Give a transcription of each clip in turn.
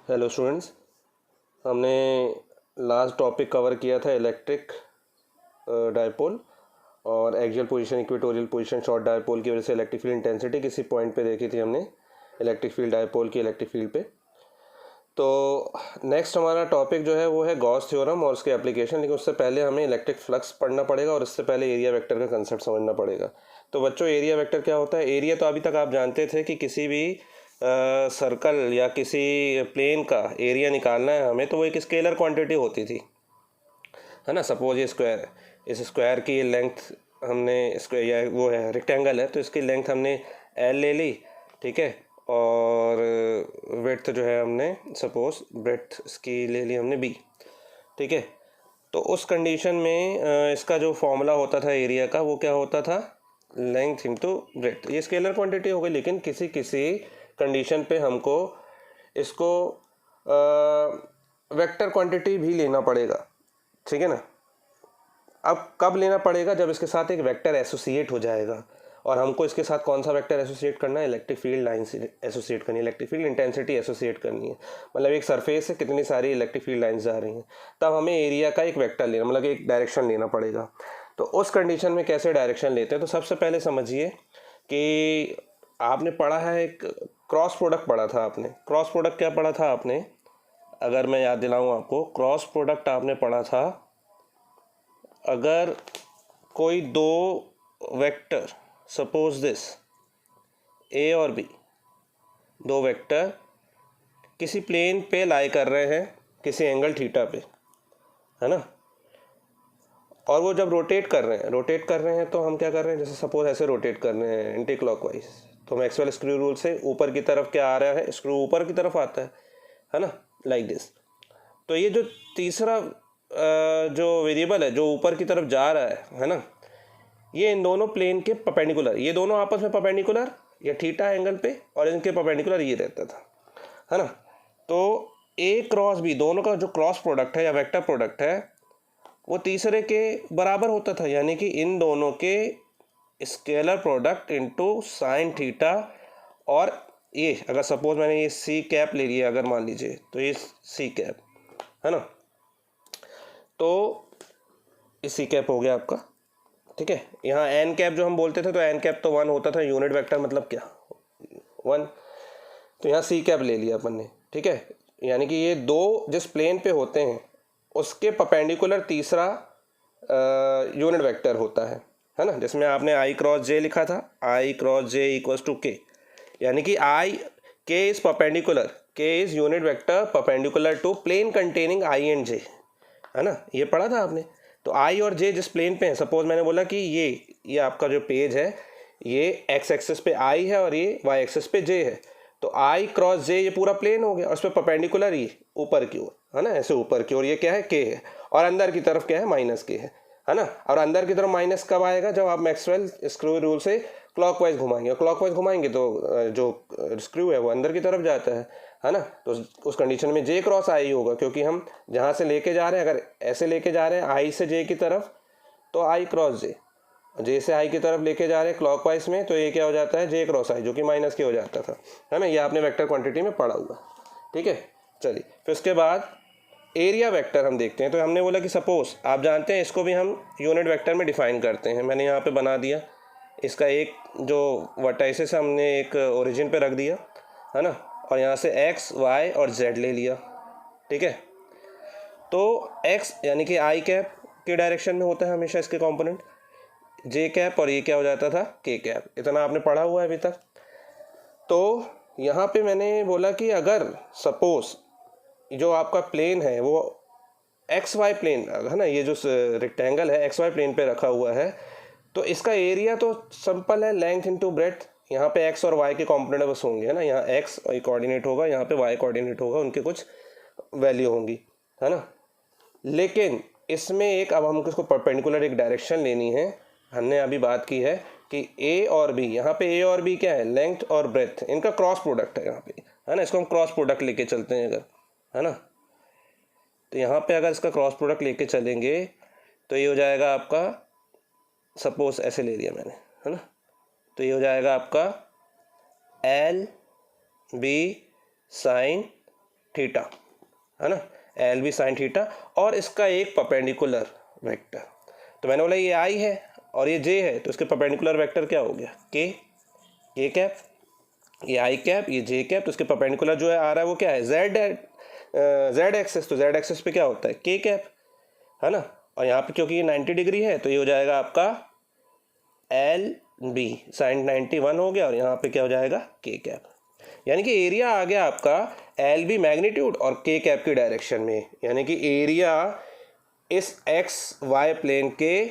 Hello students, हमने last topic cover किया था इलेक्ट्रिक डायपोल और axial position, equatorial position, short dipole की वजह से इलेक्ट्रिक फील्ड इंटेंसिटी किसी पॉइंट पे देखी थी हमने इलेक्ट्रिक फील्ड डायपोल की इलेक्ट्रिक फील्ड पे। तो नेक्स्ट हमारा टॉपिक जो है वो है गॉस थ्योरम और उसके एप्लीकेशन, लेकिन उससे पहले हमें इलेक्ट्रिक फ्लक्स पढ़ना पड़ेगा और उससे पहले एरिया वेक्टर का कंसेप्ट समझना पड़ेगा। तो बच्चों, एरिया वेक्टर क्या होता है? एरिया तो अभी तक आप जानते थे कि किसी भी सर्कल या किसी प्लेन का एरिया निकालना है हमें तो वो एक स्केलर क्वांटिटी होती थी, है ना। सपोज ये स्क्वायर है, इस स्क्वायर की लेंथ हमने स्क्वायर या वो है रेक्टेंगल है तो इसकी लेंथ हमने एल ले ली, ठीक है। और विड्थ जो है हमने सपोज ब्रेड्थ इसकी ले ली हमने बी, ठीक है। तो उस कंडीशन में इसका जो फॉर्मूला होता था एरिया का वो क्या होता था? Length into breadth. ये स्केलर क्वांटिटी हो गई, लेकिन किसी किसी कंडीशन पे हमको इसको वेक्टर क्वांटिटी भी लेना पड़ेगा, ठीक है ना। अब कब लेना पड़ेगा? जब इसके साथ एक वेक्टर एसोसिएट हो जाएगा। और हमको इसके साथ कौन सा वेक्टर एसोसिएट करना है? इलेक्ट्रिक फील्ड लाइन से एसोसिएट करनी है, इलेक्ट्रिक फील्ड इंटेंसिटी एसोसिएट करनी है। मतलब एक सरफेस से कितनी सारी इलेक्ट्रिक फील्ड लाइन्स जा रही हैं, तब हमें एरिया का एक वेक्टर लेना, मतलब एक डायरेक्शन लेना पड़ेगा। तो उस कंडीशन में कैसे डायरेक्शन लेते हैं? तो सबसे पहले समझिए कि आपने पढ़ा है एक क्रॉस प्रोडक्ट पढ़ा था आपने। क्रॉस प्रोडक्ट क्या पढ़ा था आपने? अगर मैं याद दिलाऊं आपको, क्रॉस प्रोडक्ट आपने पढ़ा था अगर कोई दो वेक्टर, सपोज दिस ए और बी, दो वेक्टर किसी प्लेन पे लाई कर रहे हैं किसी एंगल थीटा पे, है ना। और वो जब रोटेट कर रहे हैं तो हम क्या कर रहे हैं? जैसे सपोज ऐसे रोटेट कर रहे हैं एंटी क्लॉकवाइज, तो मैक्सवेल स्क्रू रूल से ऊपर की तरफ क्या आ रहा है? स्क्रू ऊपर की तरफ आता है ना, लाइक दिस। तो ये जो तीसरा जो वेरिएबल है जो ऊपर की तरफ जा रहा है ना, ये इन दोनों प्लेन के परपेंडिकुलर, ये दोनों आपस में परपेंडिकुलर या थीटा एंगल पे, और इनके परपेंडिकुलर ये रहता था, है ना। तो ए क्रॉस बी दोनों का जो क्रॉस प्रोडक्ट है या वेक्टर प्रोडक्ट है वो तीसरे के बराबर होता था, यानी कि इन दोनों के scalar product into sine theta. और ये अगर सपोज मैंने ये सी कैप ले लिया, अगर मान लीजिए, तो ये सी कैप है ना, तो ये सी कैप हो गया आपका, ठीक है। यहाँ एन कैप जो हम बोलते थे तो एन कैप तो 1 होता था, यूनिट वेक्टर मतलब क्या? 1। तो यहाँ सी कैप ले लिया अपन ने, ठीक है। यानी कि ये दो जिस प्लेन पे होते हैं उसके परपेंडिकुलर तीसरा यूनिट वेक्टर होता है ना। जिसमें आपने आई क्रॉस जे लिखा था, I cross J equals to K, यानी कि I K is perpendicular, K is unit vector perpendicular to plane containing I and J, है ना। ये पढ़ा था आपने। तो आई और जे जिस प्लेन पे हैं, सपोज मैंने बोला कि ये आपका जो पेज है ये एक्स एक्सिस पे आई है और ये वाई एक्सिस पे जे है, तो आई क्रॉस जे ये पूरा प्लेन हो गया और उस पर परपेंडिकुलर ये ऊपर की ओर, है ना, ऐसे ऊपर की ओर ये क्या है? के है। और अंदर की तरफ क्या है? माइनस के है ना। और अंदर की तरफ माइनस कब आएगा? जब आप मैक्सवेल स्क्रू रूल से क्लॉकवाइज घुमाएंगे, क्लॉकवाइज घुमाएंगे तो जो स्क्रू है वो अंदर की तरफ जाता है ना। तो उस कंडीशन में जे क्रॉस आई होगा, क्योंकि हम जहाँ से लेके जा रहे हैं, अगर ऐसे लेके जा रहे हैं आई से जे की तरफ तो आई क्रॉस जे, जे से आई की तरफ लेके जा रहे हैं क्लॉकवाइज में, तो ये क्या हो जाता है? जे क्रॉस आई, जो कि माइनस के हो जाता था, है ना। ये आपने वेक्टर क्वांटिटी में पढ़ा हुआ, ठीक है। चलिए फिर उसके बाद एरिया वेक्टर हम देखते हैं। तो हमने बोला कि सपोज आप जानते हैं इसको भी हम यूनिट वेक्टर में डिफाइन करते हैं। मैंने यहाँ पे बना दिया इसका एक जो वर्टाइसिस हमने एक ओरिजिन पे रख दिया, है ना। और यहाँ से एक्स वाई और जेड ले लिया, ठीक है। तो एक्स यानी कि आई कैप के डायरेक्शन में होता है हमेशा इसके कंपोनेंट, जे कैप, और ये क्या हो जाता था? के कैप। इतना आपने पढ़ा हुआ है अभी तक। तो यहाँ पे मैंने बोला कि अगर सपोज जो आपका प्लेन है वो एक्स वाई प्लेन है ना, ये जो रेक्टेंगल है एक्स वाई प्लेन पे रखा हुआ है, तो इसका एरिया तो सिंपल है, लेंथ इनटू ब्रेड्थ। यहाँ पे एक्स और वाई के कंपोनेंट बस होंगे, है ना। यहाँ एक्स कोऑर्डिनेट होगा, यहाँ पे वाई कोऑर्डिनेट होगा, उनके कुछ वैल्यू होंगी, है ना। लेकिन इसमें एक, अब हमको इसको परपेंडिकुलर एक डायरेक्शन लेनी है। हमने अभी बात की है कि ए और बी, यहाँ पे ए और बी क्या है? लेंथ और ब्रेड्थ, इनका क्रॉस प्रोडक्ट है यहाँ पे, है ना। इसको हम क्रॉस प्रोडक्ट लेके चलते हैं अगर, है ना। तो यहाँ पे अगर इसका क्रॉस प्रोडक्ट लेके चलेंगे तो ये हो जाएगा आपका, सपोज ऐसे ले लिया मैंने, है ना। तो ये हो जाएगा आपका एल बी साइन थीटा, है ना, एल बी साइन थीटा, और इसका एक परपेंडिकुलर वेक्टर। तो मैंने बोला ये आई है और ये जे है, तो इसके परपेंडिकुलर वेक्टर क्या हो गया, के कैप, ये आई कैप, ये जे कैप, तो इसके परपेंडिकुलर जो है आ रहा है वो क्या है, जेड एक्सेस, तो जेड एक्सेस पे क्या होता है, के कैप, है ना। और यहाँ पे क्योंकि ये 90 डिग्री है तो ये हो जाएगा आपका एल बी साइन 91 हो गया, और यहाँ पे क्या हो जाएगा, के कैप। यानी कि एरिया आ गया आपका एल बी मैग्नीट्यूड और के कैप की डायरेक्शन में, यानी कि एरिया इस एक्स वाई प्लेन के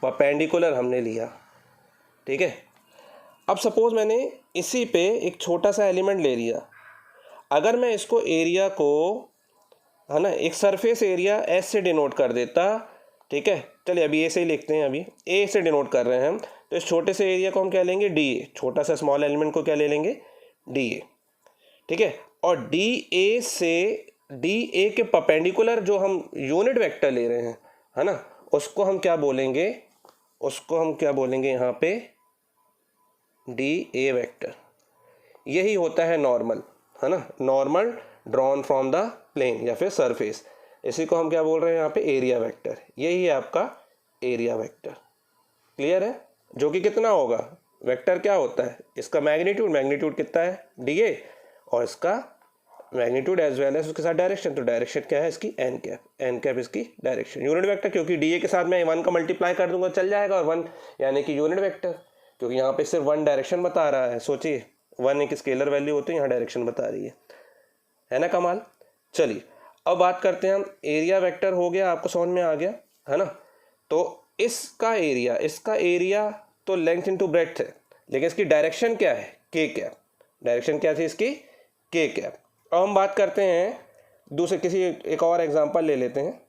परपेंडिकुलर हमने लिया, ठीक है। अब सपोज मैंने इसी पे एक छोटा सा एलिमेंट ले लिया, अगर मैं इसको एरिया को, है ना, एक सरफेस एरिया एस से डिनोट कर देता, ठीक है, चलिए अभी ए से ही लिखते हैं, अभी ए से डिनोट कर रहे हैं हम, तो इस छोटे से एरिया को हम क्या लेंगे, डी ए, छोटा सा स्मॉल एलिमेंट को क्या ले लेंगे, डी ए, ठीक है। और डी ए से डी ए के परपेंडिकुलर जो हम यूनिट वेक्टर ले रहे हैं, है ना, उसको हम क्या बोलेंगे, उसको हम क्या बोलेंगे यहाँ पे, डी ए वेक्टर। यही होता है नॉर्मल, है ना, normal drawn from the plane या फिर सरफेस, इसी को हम क्या बोल रहे हैं यहाँ पे, एरिया वेक्टर। यही है आपका एरिया वेक्टर, क्लियर है। जो कि कितना होगा, वेक्टर क्या होता है, इसका मैग्नीट्यूड कितना है, डी ए, और इसका मैग्नीट्यूड एज वेल एज उसके साथ डायरेक्शन, तो डायरेक्शन क्या है इसकी, एन कैप इसकी डायरेक्शन। यूनिट वेक्टर क्योंकि डी ए के साथ मैं 1 का मल्टीप्लाई कर दूंगा चल जाएगा, और 1 यानी कि यूनिट वेक्टर, क्योंकि यहाँ पे सिर्फ 1 डायरेक्शन बता रहा है, सोचिए 1 एक स्केलर वैल्यू होती है, यहाँ डायरेक्शन बता रही है ना कमाल। चलिए अब बात करते हैं हम, एरिया वेक्टर हो गया, आपको समझ में आ गया, है ना। तो इसका एरिया तो लेंथ इनटू ब्रेड्थ है, लेकिन इसकी डायरेक्शन क्या है, के कैप, डायरेक्शन क्या थी इसकी, के कैप। अब हम बात करते हैं दूसरे किसी एक और एग्जांपल ले लेते हैं।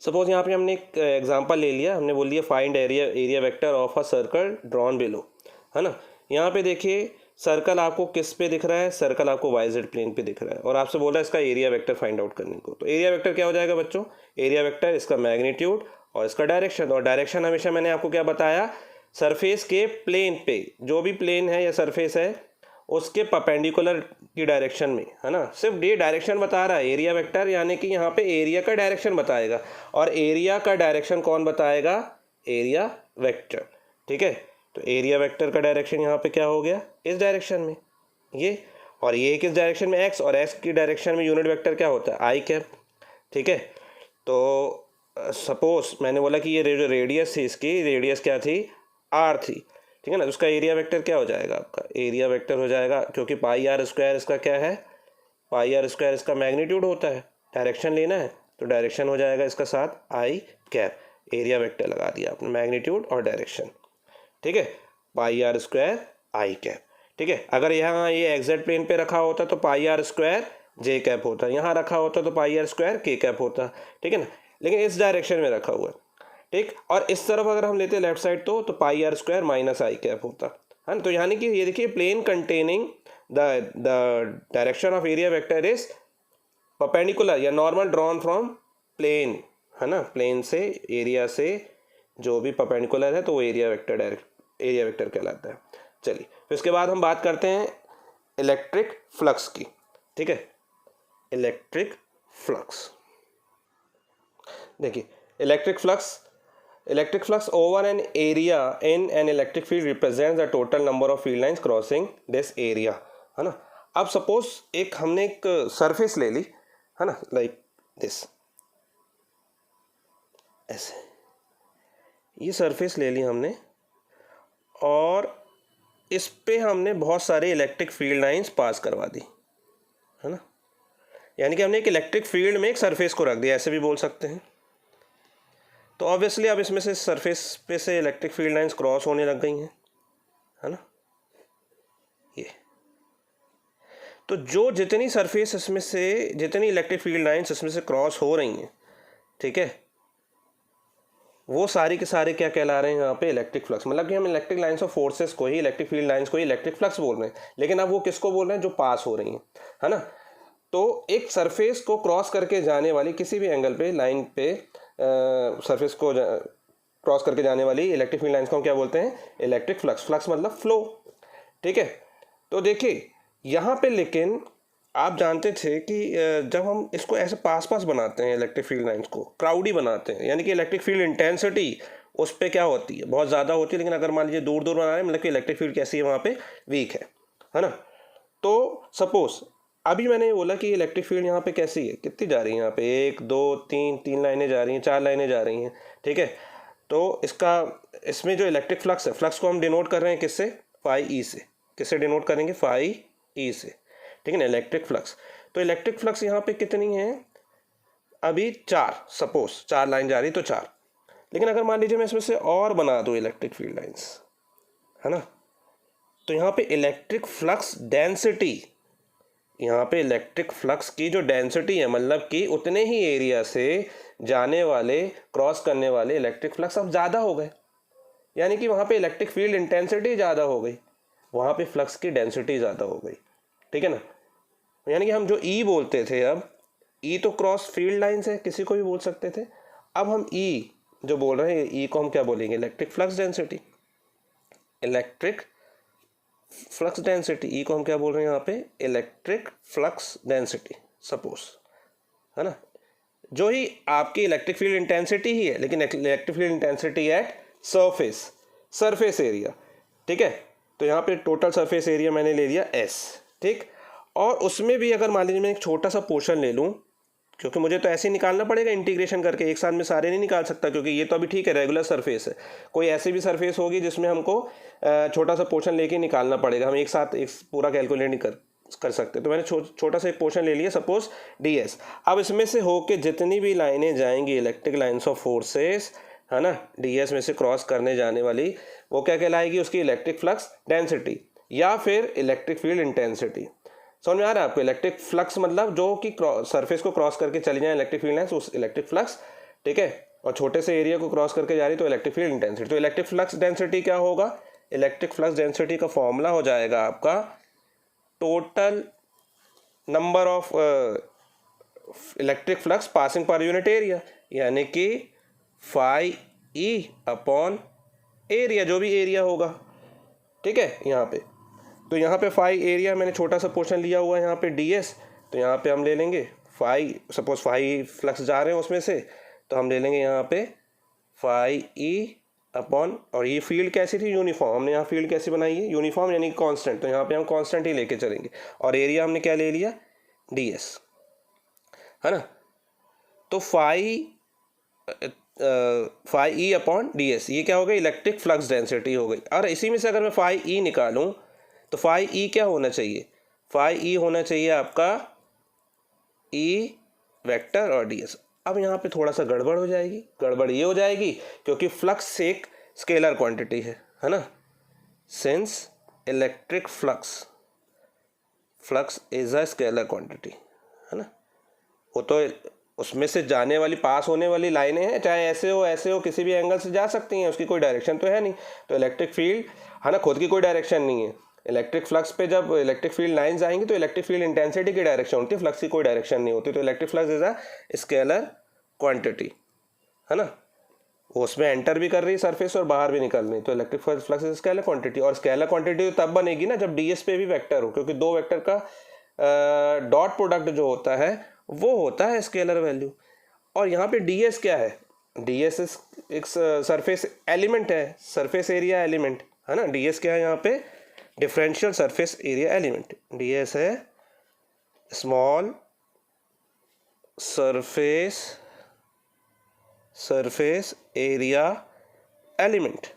सपोज यहाँ पे हमने एक एग्जांपल ले लिया, हमने बोल दिया find area vector of a circle drawn below, है ना। यहाँ पे देखिए सर्कल आपको किस पे दिख रहा है, सर्कल आपको वाई जेड प्लेन पे दिख रहा है, और आपसे बोला इसका एरिया वेक्टर फाइंड आउट करने को। तो एरिया वेक्टर क्या हो जाएगा बच्चों, एरिया वेक्टर इसका मैग्नीट्यूड और इसका डायरेक्शन, और डायरेक्शन हमेशा मैंने आपको क्या बताया, सरफेस के प्लेन पे, जो भी प्लेन है या सरफेस है उसके परपेंडिकुलर की डायरेक्शन में, है ना। सिर्फ ये डायरेक्शन बता रहा है एरिया वेक्टर, यानी कि यहाँ पे एरिया का डायरेक्शन बताएगा, और एरिया का डायरेक्शन कौन बताएगा, एरिया वेक्टर, ठीक है। तो एरिया वेक्टर का डायरेक्शन यहाँ पे क्या हो गया, इस डायरेक्शन में ये, और ये किस डायरेक्शन में, एक्स, और एक्स की डायरेक्शन में यूनिट वेक्टर क्या होता है, आई कैप, ठीक है। तो सपोज मैंने बोला कि ये जो रेडियस थी, इसकी रेडियस क्या थी, आर थी, ठीक है ना। तो उसका एरिया वेक्टर क्या हो जाएगा, आपका एरिया वेक्टर हो जाएगा, क्योंकि पाई आर स्क्वायर इसका क्या है, पाई आर स्क्वायर इसका मैग्नीट्यूड होता है, डायरेक्शन लेना है तो डायरेक्शन हो जाएगा इसका साथ आई कैप, एरिया वेक्टर लगा दिया आपने, मैग्नीट्यूड और डायरेक्शन, ठीक है, पाई आर स्क्वायर आई कैप, ठीक है। अगर यहाँ ये एक्जेक्ट प्लेन पे रखा होता तो पाई आर स्क्वायर जे कैप होता, यहाँ रखा होता तो पाई आर स्क्वायर के कैप होता, ठीक है ना, लेकिन इस डायरेक्शन में रखा हुआ है, ठीक। और इस तरफ अगर हम लेते लेफ्ट साइड तो pi r square minus I cap होता, है ना। तो यानी कि ये देखिए plane containing the direction of area vector is perpendicular या नॉर्मल ड्रॉन फ्रॉम प्लेन, है ना, प्लेन से एरिया से जो भी परपेंडिकुलर है तो वो एरिया वेक्टर कहलाता है। चलिए फिर उसके बाद हम बात करते हैं इलेक्ट्रिक फ्लक्स की, ठीक है। इलेक्ट्रिक फ्लक्स देखिए, electric flux over an area in an electric field represents the total number of field lines crossing this area, है ना। अब सपोज एक हमने एक सरफेस ले ली, है ना, लाइक दिस, ऐसे ये सरफेस ले ली हमने, और इस पे हमने बहुत सारे इलेक्ट्रिक फील्ड लाइंस पास करवा दी, है ना। यानी कि हमने एक इलेक्ट्रिक फील्ड में एक सरफेस को रख दिया, ऐसे भी बोल सकते हैं। तो ऑब्वियसली अब इसमें से सरफेस पे से इलेक्ट्रिक फील्ड लाइंस क्रॉस होने लग गई हैं, है ना। ये तो जो जितनी सरफेस इसमें से, जितनी इलेक्ट्रिक फील्ड लाइंस इसमें से क्रॉस हो रही हैं, ठीक है, वो सारी के सारे क्या कहला रहे हैं यहाँ पे, इलेक्ट्रिक फ्लक्स। मतलब कि हम इलेक्ट्रिक लाइंस ऑफ फोर्सेस को ही, इलेक्ट्रिक फील्ड लाइंस को ही इलेक्ट्रिक फ्लक्स बोल रहे हैं, लेकिन अब वो किसको बोल रहे हैं, जो पास हो रही हैं, है ना। तो एक सरफेस को क्रॉस करके जाने वाली किसी भी एंगल पे लाइन पे सरफेस को क्रॉस करके जाने वाली इलेक्ट्रिक फील्ड लाइंस को हम क्या बोलते हैं, इलेक्ट्रिक फ्लक्स। फ्लक्स मतलब फ्लो, ठीक है। तो देखिए यहाँ पे लेकिन आप जानते थे कि जब हम इसको ऐसे पास पास बनाते हैं इलेक्ट्रिक फील्ड लाइंस को, क्राउडी बनाते हैं, यानी कि इलेक्ट्रिक फील्ड इंटेंसिटी उस पर क्या होती है, बहुत ज़्यादा होती है, लेकिन अगर मान लीजिए दूर दूर बना रहे हैं मतलब कि इलेक्ट्रिक फील्ड कैसी है वहाँ पे वीक है ना। तो सपोज अभी मैंने ये बोला कि इलेक्ट्रिक फील्ड यहाँ पे कैसी है, कितनी जा रही है यहाँ पे, 1 2 3 3 लाइनें जा रही हैं, 4 लाइनें जा रही हैं, ठीक है। तो इसमें जो इलेक्ट्रिक फ्लक्स है, फ्लक्स को हम डिनोट कर रहे हैं किससे, फाई ई से। किससे डिनोट करेंगे, फाई ई से, ठीक है ना, इलेक्ट्रिक फ्लक्स। तो इलेक्ट्रिक फ्लक्स यहाँ पे कितनी है, अभी 4, सपोज 4 लाइन जा रही तो 4। लेकिन अगर मान लीजिए मैं इसमें से और बना दूँ इलेक्ट्रिक फील्ड लाइंस, है ना, तो यहाँ पे इलेक्ट्रिक फ्लक्स डेंसिटी, यहाँ पे इलेक्ट्रिक फ्लक्स की जो डेंसिटी है, मतलब कि उतने ही एरिया से जाने वाले, क्रॉस करने वाले इलेक्ट्रिक फ्लक्स अब ज़्यादा हो गए, यानी कि वहाँ पे इलेक्ट्रिक फील्ड इंटेंसिटी ज़्यादा हो गई, वहाँ पे फ्लक्स की डेंसिटी ज़्यादा हो गई, ठीक है ना। यानी कि हम जो ई बोलते थे, अब ई तो क्रॉस फील्ड लाइंस है, किसी को भी बोल सकते थे, अब हम ई जो बोल रहे हैं, ई को हम क्या बोलेंगे, electric flux density. Electric flux density, E को हम क्या बोल रहे हैं यहाँ पे, इलेक्ट्रिक फ्लक्स डेंसिटी सपोज, है ना। जो ही आपकी इलेक्ट्रिक फील्ड इंटेंसिटी ही है, लेकिन electric field intensity at surface area, ठीक है। तो यहाँ पे टोटल सरफेस एरिया मैंने ले लिया एस, ठीक। और उसमें भी अगर मान लीजिए मैं एक छोटा सा पोर्शन ले लूँ, क्योंकि मुझे तो ऐसे ही निकालना पड़ेगा इंटीग्रेशन करके, एक साथ में सारे नहीं निकाल सकता, क्योंकि ये तो अभी ठीक है रेगुलर सरफेस है, कोई ऐसी भी सरफेस होगी जिसमें हमको छोटा सा पोर्शन लेके निकालना पड़ेगा, हम एक साथ एक पूरा कैलकुलेट नहीं कर सकते। तो मैंने छोटा सा एक पोर्शन ले लिया, सपोज ds। अब इसमें से होके जितनी भी लाइनें जाएंगी, इलेक्ट्रिक लाइन्स ऑफ फोर्सेस, है ना, ds में से क्रॉस करने जाने वाली, वो क्या कहलाएगी, उसकी इलेक्ट्रिक फ्लक्स डेंसिटी या फिर इलेक्ट्रिक फील्ड इंटेंसिटी। समझ में आ रहा है आपको, इलेक्ट्रिक फ्लक्स मतलब जो कि सरफेस को क्रॉस करके चली जाए इलेक्ट्रिक फील्ड लाइंस, उस इलेक्ट्रिक फ्लक्स, ठीक है। और छोटे से एरिया को क्रॉस करके जा रही तो इलेक्ट्रिक फील्ड इंटेंसिटी। तो इलेक्ट्रिक फ्लक्स डेंसिटी क्या होगा, इलेक्ट्रिक फ्लक्स डेंसिटी का फॉर्मूला हो जाएगा आपका total number of electric flux passing per unit area, यानी कि फाई ई अपॉन एरिया, जो भी एरिया होगा, ठीक है। यहाँ पे तो यहाँ पे फाई एरिया, मैंने छोटा सा पोर्शन लिया हुआ है यहाँ पे ds, तो यहाँ पे हम ले लेंगे फाई, सपोज फाई फ्लक्स जा रहे हैं उसमें से, तो हम ले लेंगे यहाँ पे फाई ई अपॉन, और ये फील्ड कैसी थी, यूनिफॉर्म, हमने यहाँ फील्ड कैसी बनाई है, यूनिफॉर्म यानी कांस्टेंट, तो यहाँ पे हम कांस्टेंट ही लेके चलेंगे, और एरिया हमने क्या ले लिया, ds, है ना। तो फाई ई अपॉन ds, ये क्या हो गई, इलेक्ट्रिक फ्लक्स डेंसिटी हो गई। और इसी में से अगर मैं फाई ई निकालूँ तो फाई ई क्या होना चाहिए, फाई ई होना चाहिए आपका ई वेक्टर और ds। अब यहाँ पे थोड़ा सा गड़बड़ हो जाएगी, गड़बड़ ये हो जाएगी क्योंकि फ्लक्स एक स्केलर क्वांटिटी है ना, since electric flux is a scalar quantity, है ना। वो तो उसमें से जाने वाली, पास होने वाली लाइनें हैं, चाहे ऐसे हो किसी भी एंगल से जा सकती हैं, उसकी कोई डायरेक्शन तो है नहीं। तो इलेक्ट्रिक फील्ड, है ना, खुद की कोई डायरेक्शन नहीं है। इलेक्ट्रिक फ्लक्स पे जब इलेक्ट्रिक फील्ड लाइंस आएंगी तो इलेक्ट्रिक फील्ड इंटेंसिटी की डायरेक्शन होती है, फ्लक्स की कोई डायरेक्शन नहीं होती। तो electric flux is a scalar quantity, है ना, वो उसमें एंटर भी कर रही है सरफेस और बाहर भी निकल रही, तो electric flux is scalar quantity. और स्केलर क्वांटिटी तब बनेगी ना जब ds पे भी वेक्टर हो, क्योंकि दो वेक्टर का डॉट प्रोडक्ट जो होता है वो होता है स्केलर वैल्यू। और यहाँ पे ds क्या है, ds एक सरफेस एलिमेंट है, सरफेस एरिया एलिमेंट, है ना। ds क्या है यहाँ पे, differential surface area element, ds है स्मॉल सरफेस एरिया एलिमेंट।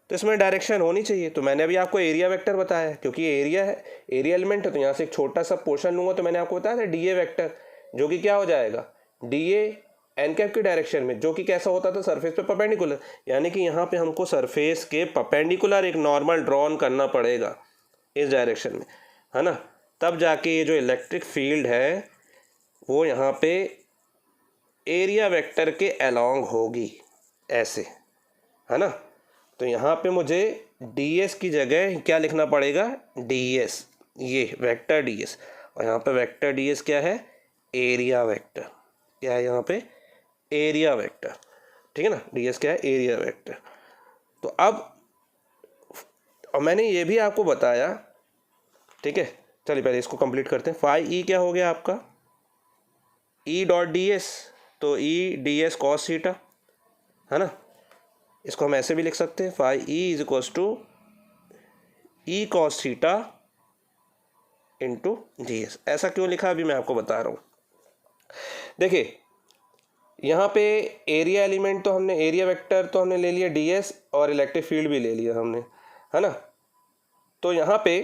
तो इसमें डायरेक्शन होनी चाहिए, तो मैंने अभी आपको एरिया वेक्टर बताया है, क्योंकि एरिया है, एरिया एलिमेंट है, तो यहाँ से एक छोटा सा पोर्शन लूँगा, तो मैंने आपको बताया था dA वेक्टर, जो कि क्या हो जाएगा, dA एन कैप की डायरेक्शन में, जो कि कैसा होता था, सरफेस पे परपेंडिकुलर, यानी कि यहाँ पे हमको सरफेस के परपेंडिकुलर एक नॉर्मल ड्रॉन करना पड़ेगा इस डायरेक्शन में, है ना। तब जाके ये जो इलेक्ट्रिक फील्ड है वो यहाँ पे एरिया वेक्टर के अलोंग होगी, ऐसे, है ना। तो यहाँ पे मुझे ds की जगह क्या लिखना पड़ेगा, ds, ये वेक्टर ds, और यहाँ पे वेक्टर ds क्या है, एरिया वेक्टर, क्या है यहाँ पे, एरिया वेक्टर, ठीक है ना। ds क्या है, एरिया वेक्टर। तो अब, और मैंने ये भी आपको बताया, ठीक है, चलिए पहले इसको कंप्लीट करते हैं। फाई ई क्या हो गया आपका, ई डॉट डी एस, तो E D S cos theta, है ना। इसको हम ऐसे भी लिख सकते हैं, phi E is equals to E cos theta into D S. ऐसा क्यों लिखा अभी मैं आपको बता रहा हूँ। देखिए यहाँ पे एरिया एलिमेंट तो हमने, एरिया वेक्टर तो हमने ले लिया डी एस, और इलेक्ट्रिक फील्ड भी ले लिया हमने, है ना। तो यहाँ पे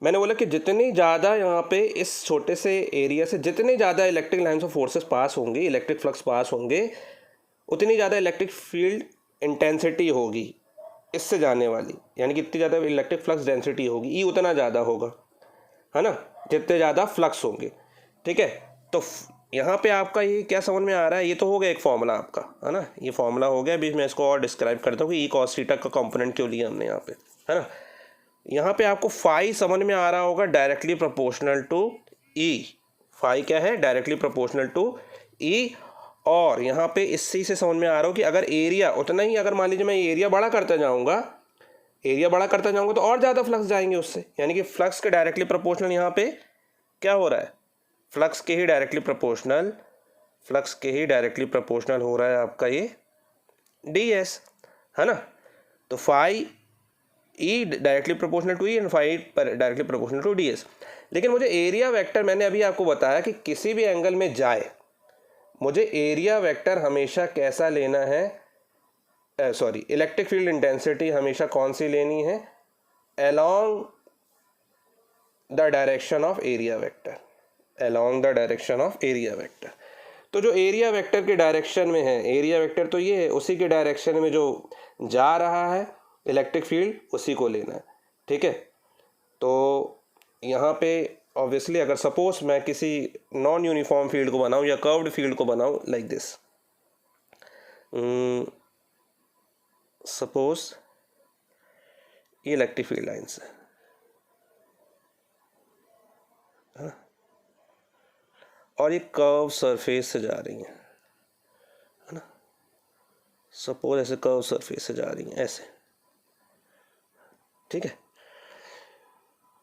मैंने बोला कि जितनी ज़्यादा यहाँ पे इस छोटे से एरिया से जितने ज़्यादा इलेक्ट्रिक लाइन्स ऑफ फोर्सेस पास होंगे, इलेक्ट्रिक फ्लक्स पास होंगे, उतनी ज़्यादा इलेक्ट्रिक फील्ड इंटेंसिटी होगी इससे जाने वाली, यानी कि इतनी ज़्यादा इलेक्ट्रिक फ्लक्स डेंसिटी होगी, ई उतना ज़्यादा होगा, है ना, जितने ज़्यादा फ्लक्स होंगे। ठीक है, तो यहाँ पे आपका ये क्या समझ में आ रहा है, ये तो हो गया एक फॉर्मूला आपका, है ना, ये फॉर्मूला हो गया। अभी मैं इसको और डिस्क्राइब करता हूँ कि ई कॉस थीटा का कंपोनेंट क्यों लिया हमने यहाँ पे, है ना। यहाँ पे आपको फाई समझ में आ रहा होगा, directly proportional to E. Phi क्या है, डायरेक्टली प्रोपोर्शनल टू ई। और यहाँ पे इसी से समझ में आ रहा हो कि अगर एरिया उतना ही, अगर मान लीजिए मैं एरिया बड़ा करता जाऊँगा, एरिया बड़ा करता जाऊँगा तो और ज़्यादा फ्लक्स जाएंगे उससे, यानी कि फ्लक्स के डायरेक्टली प्रोपोर्शनल यहाँ पे क्या हो रहा है, फ्लक्स के ही डायरेक्टली प्रोपोर्शनल, फ्लक्स के ही डायरेक्टली प्रोपोर्शनल हो रहा है आपका ये डी एस, है ना। तो phi E directly proportional to E and phi directly proportional to D S. लेकिन मुझे एरिया वेक्टर, मैंने अभी आपको बताया कि किसी भी एंगल में जाए, मुझे एरिया वेक्टर हमेशा कैसा लेना है, सॉरी, इलेक्ट्रिक फील्ड इंटेंसिटी हमेशा कौन सी लेनी है, along the direction of area vector, along the direction of area vector. तो जो एरिया वेक्टर के डायरेक्शन में है, एरिया वेक्टर तो ये है, उसी के डायरेक्शन में जो जा रहा है इलेक्ट्रिक फील्ड, उसी को लेना है। ठीक है, तो यहाँ पे ऑब्वियसली अगर सपोज मैं किसी नॉन यूनिफॉर्म फील्ड को बनाऊँ या कर्व्ड फील्ड को बनाऊँ लाइक दिस, सपोज ये इलेक्ट्रिक फील्ड लाइन्स है और ये कर्व सरफेस से जा रही है ना, सपोज ऐसे कर्व सरफेस से जा रही हैं ऐसे। ठीक है,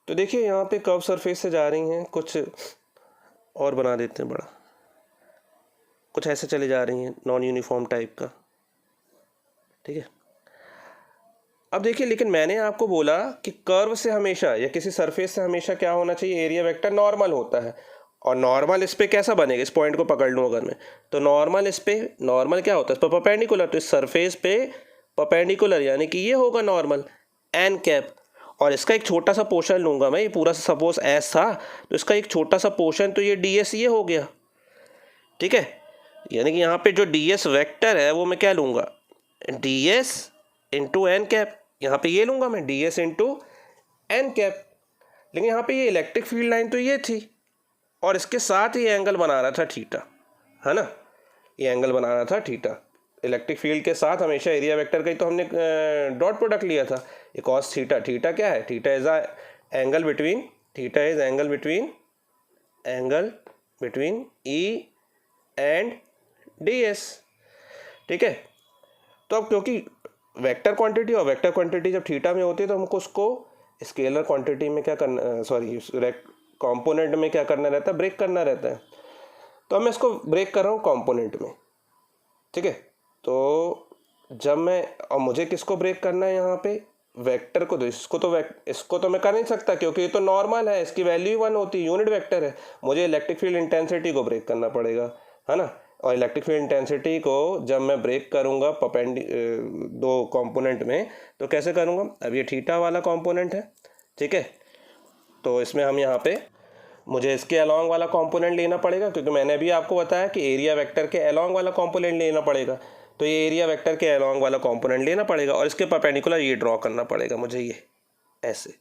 तो देखिए यहाँ पे कर्व सरफेस से जा रही हैं, कुछ और बना देते हैं बड़ा, कुछ ऐसे चले जा रही हैं नॉन यूनिफॉर्म टाइप का। ठीक है, अब देखिए, लेकिन मैंने आपको बोला कि कर्व से हमेशा या किसी सरफेस से हमेशा क्या होना चाहिए, एरिया वेक्टर नॉर्मल होता है। और नॉर्मल इस पे कैसा बनेगा, इस पॉइंट को पकड़ लूँ अगर मैं, तो नॉर्मल इस पे, नॉर्मल क्या होता है, इस पर परपेंडिकुलर, तो इस सरफेस पे परपेंडिकुलर, यानी कि ये होगा नॉर्मल एन कैप। और इसका एक छोटा सा पोर्शन लूँगा मैं, ये पूरा सपोज एस था, तो इसका एक छोटा सा पोर्शन, तो ये डी एस ये हो गया। ठीक है, यानी कि यहाँ पे जो डी एस वैक्टर है वो मैं क्या लूँगा, D S into N cap, यहाँ पे ये लूँगा मैं D S into N cap. लेकिन यहाँ पे ये इलेक्ट्रिक फील्ड लाइन तो ये थी, और इसके साथ ही एंगल बना रहा था थीटा, है ना, ये एंगल बना रहा था थीटा। इलेक्ट्रिक फील्ड के साथ हमेशा एरिया वेक्टर का ही तो हमने डॉट प्रोडक्ट लिया था, ये कॉस थीटा। थीटा क्या है, theta is angle between, theta is angle between E and D S. ठीक है, तो अब क्योंकि वेक्टर क्वांटिटी और वेक्टर क्वांटिटी जब थीटा में होती है तो हमको उसको स्केलर क्वांटिटी में क्या करना, सॉरी कंपोनेंट में क्या करना रहता है, ब्रेक करना रहता है। तो अब मैं इसको ब्रेक कर रहा हूँ कंपोनेंट में। ठीक है, तो जब मैं, और मुझे किसको ब्रेक करना है यहाँ पे, वेक्टर को। तो इसको तो मैं कर नहीं सकता क्योंकि ये तो नॉर्मल है, इसकी वैल्यू 1 होती है, यूनिट वेक्टर है। मुझे इलेक्ट्रिक फील्ड इंटेंसिटी को ब्रेक करना पड़ेगा, है ना। और इलेक्ट्रिक फील्ड इंटेंसिटी को जब मैं ब्रेक करूँगा दो कंपोनेंट में, तो कैसे करूँगा, अब ये थीटा वाला कंपोनेंट है। ठीक है, तो इसमें हम यहाँ पे, मुझे इसके अलोंग वाला कंपोनेंट लेना पड़ेगा, क्योंकि मैंने अभी आपको बताया कि एरिया वेक्टर के अलोंग वाला कंपोनेंट लेना पड़ेगा। तो ये एरिया वेक्टर के अलोंग वाला कंपोनेंट लेना पड़ेगा और इसके परपेंडिकुलर ये ड्रॉ करना पड़ेगा मुझे, ये ऐसे।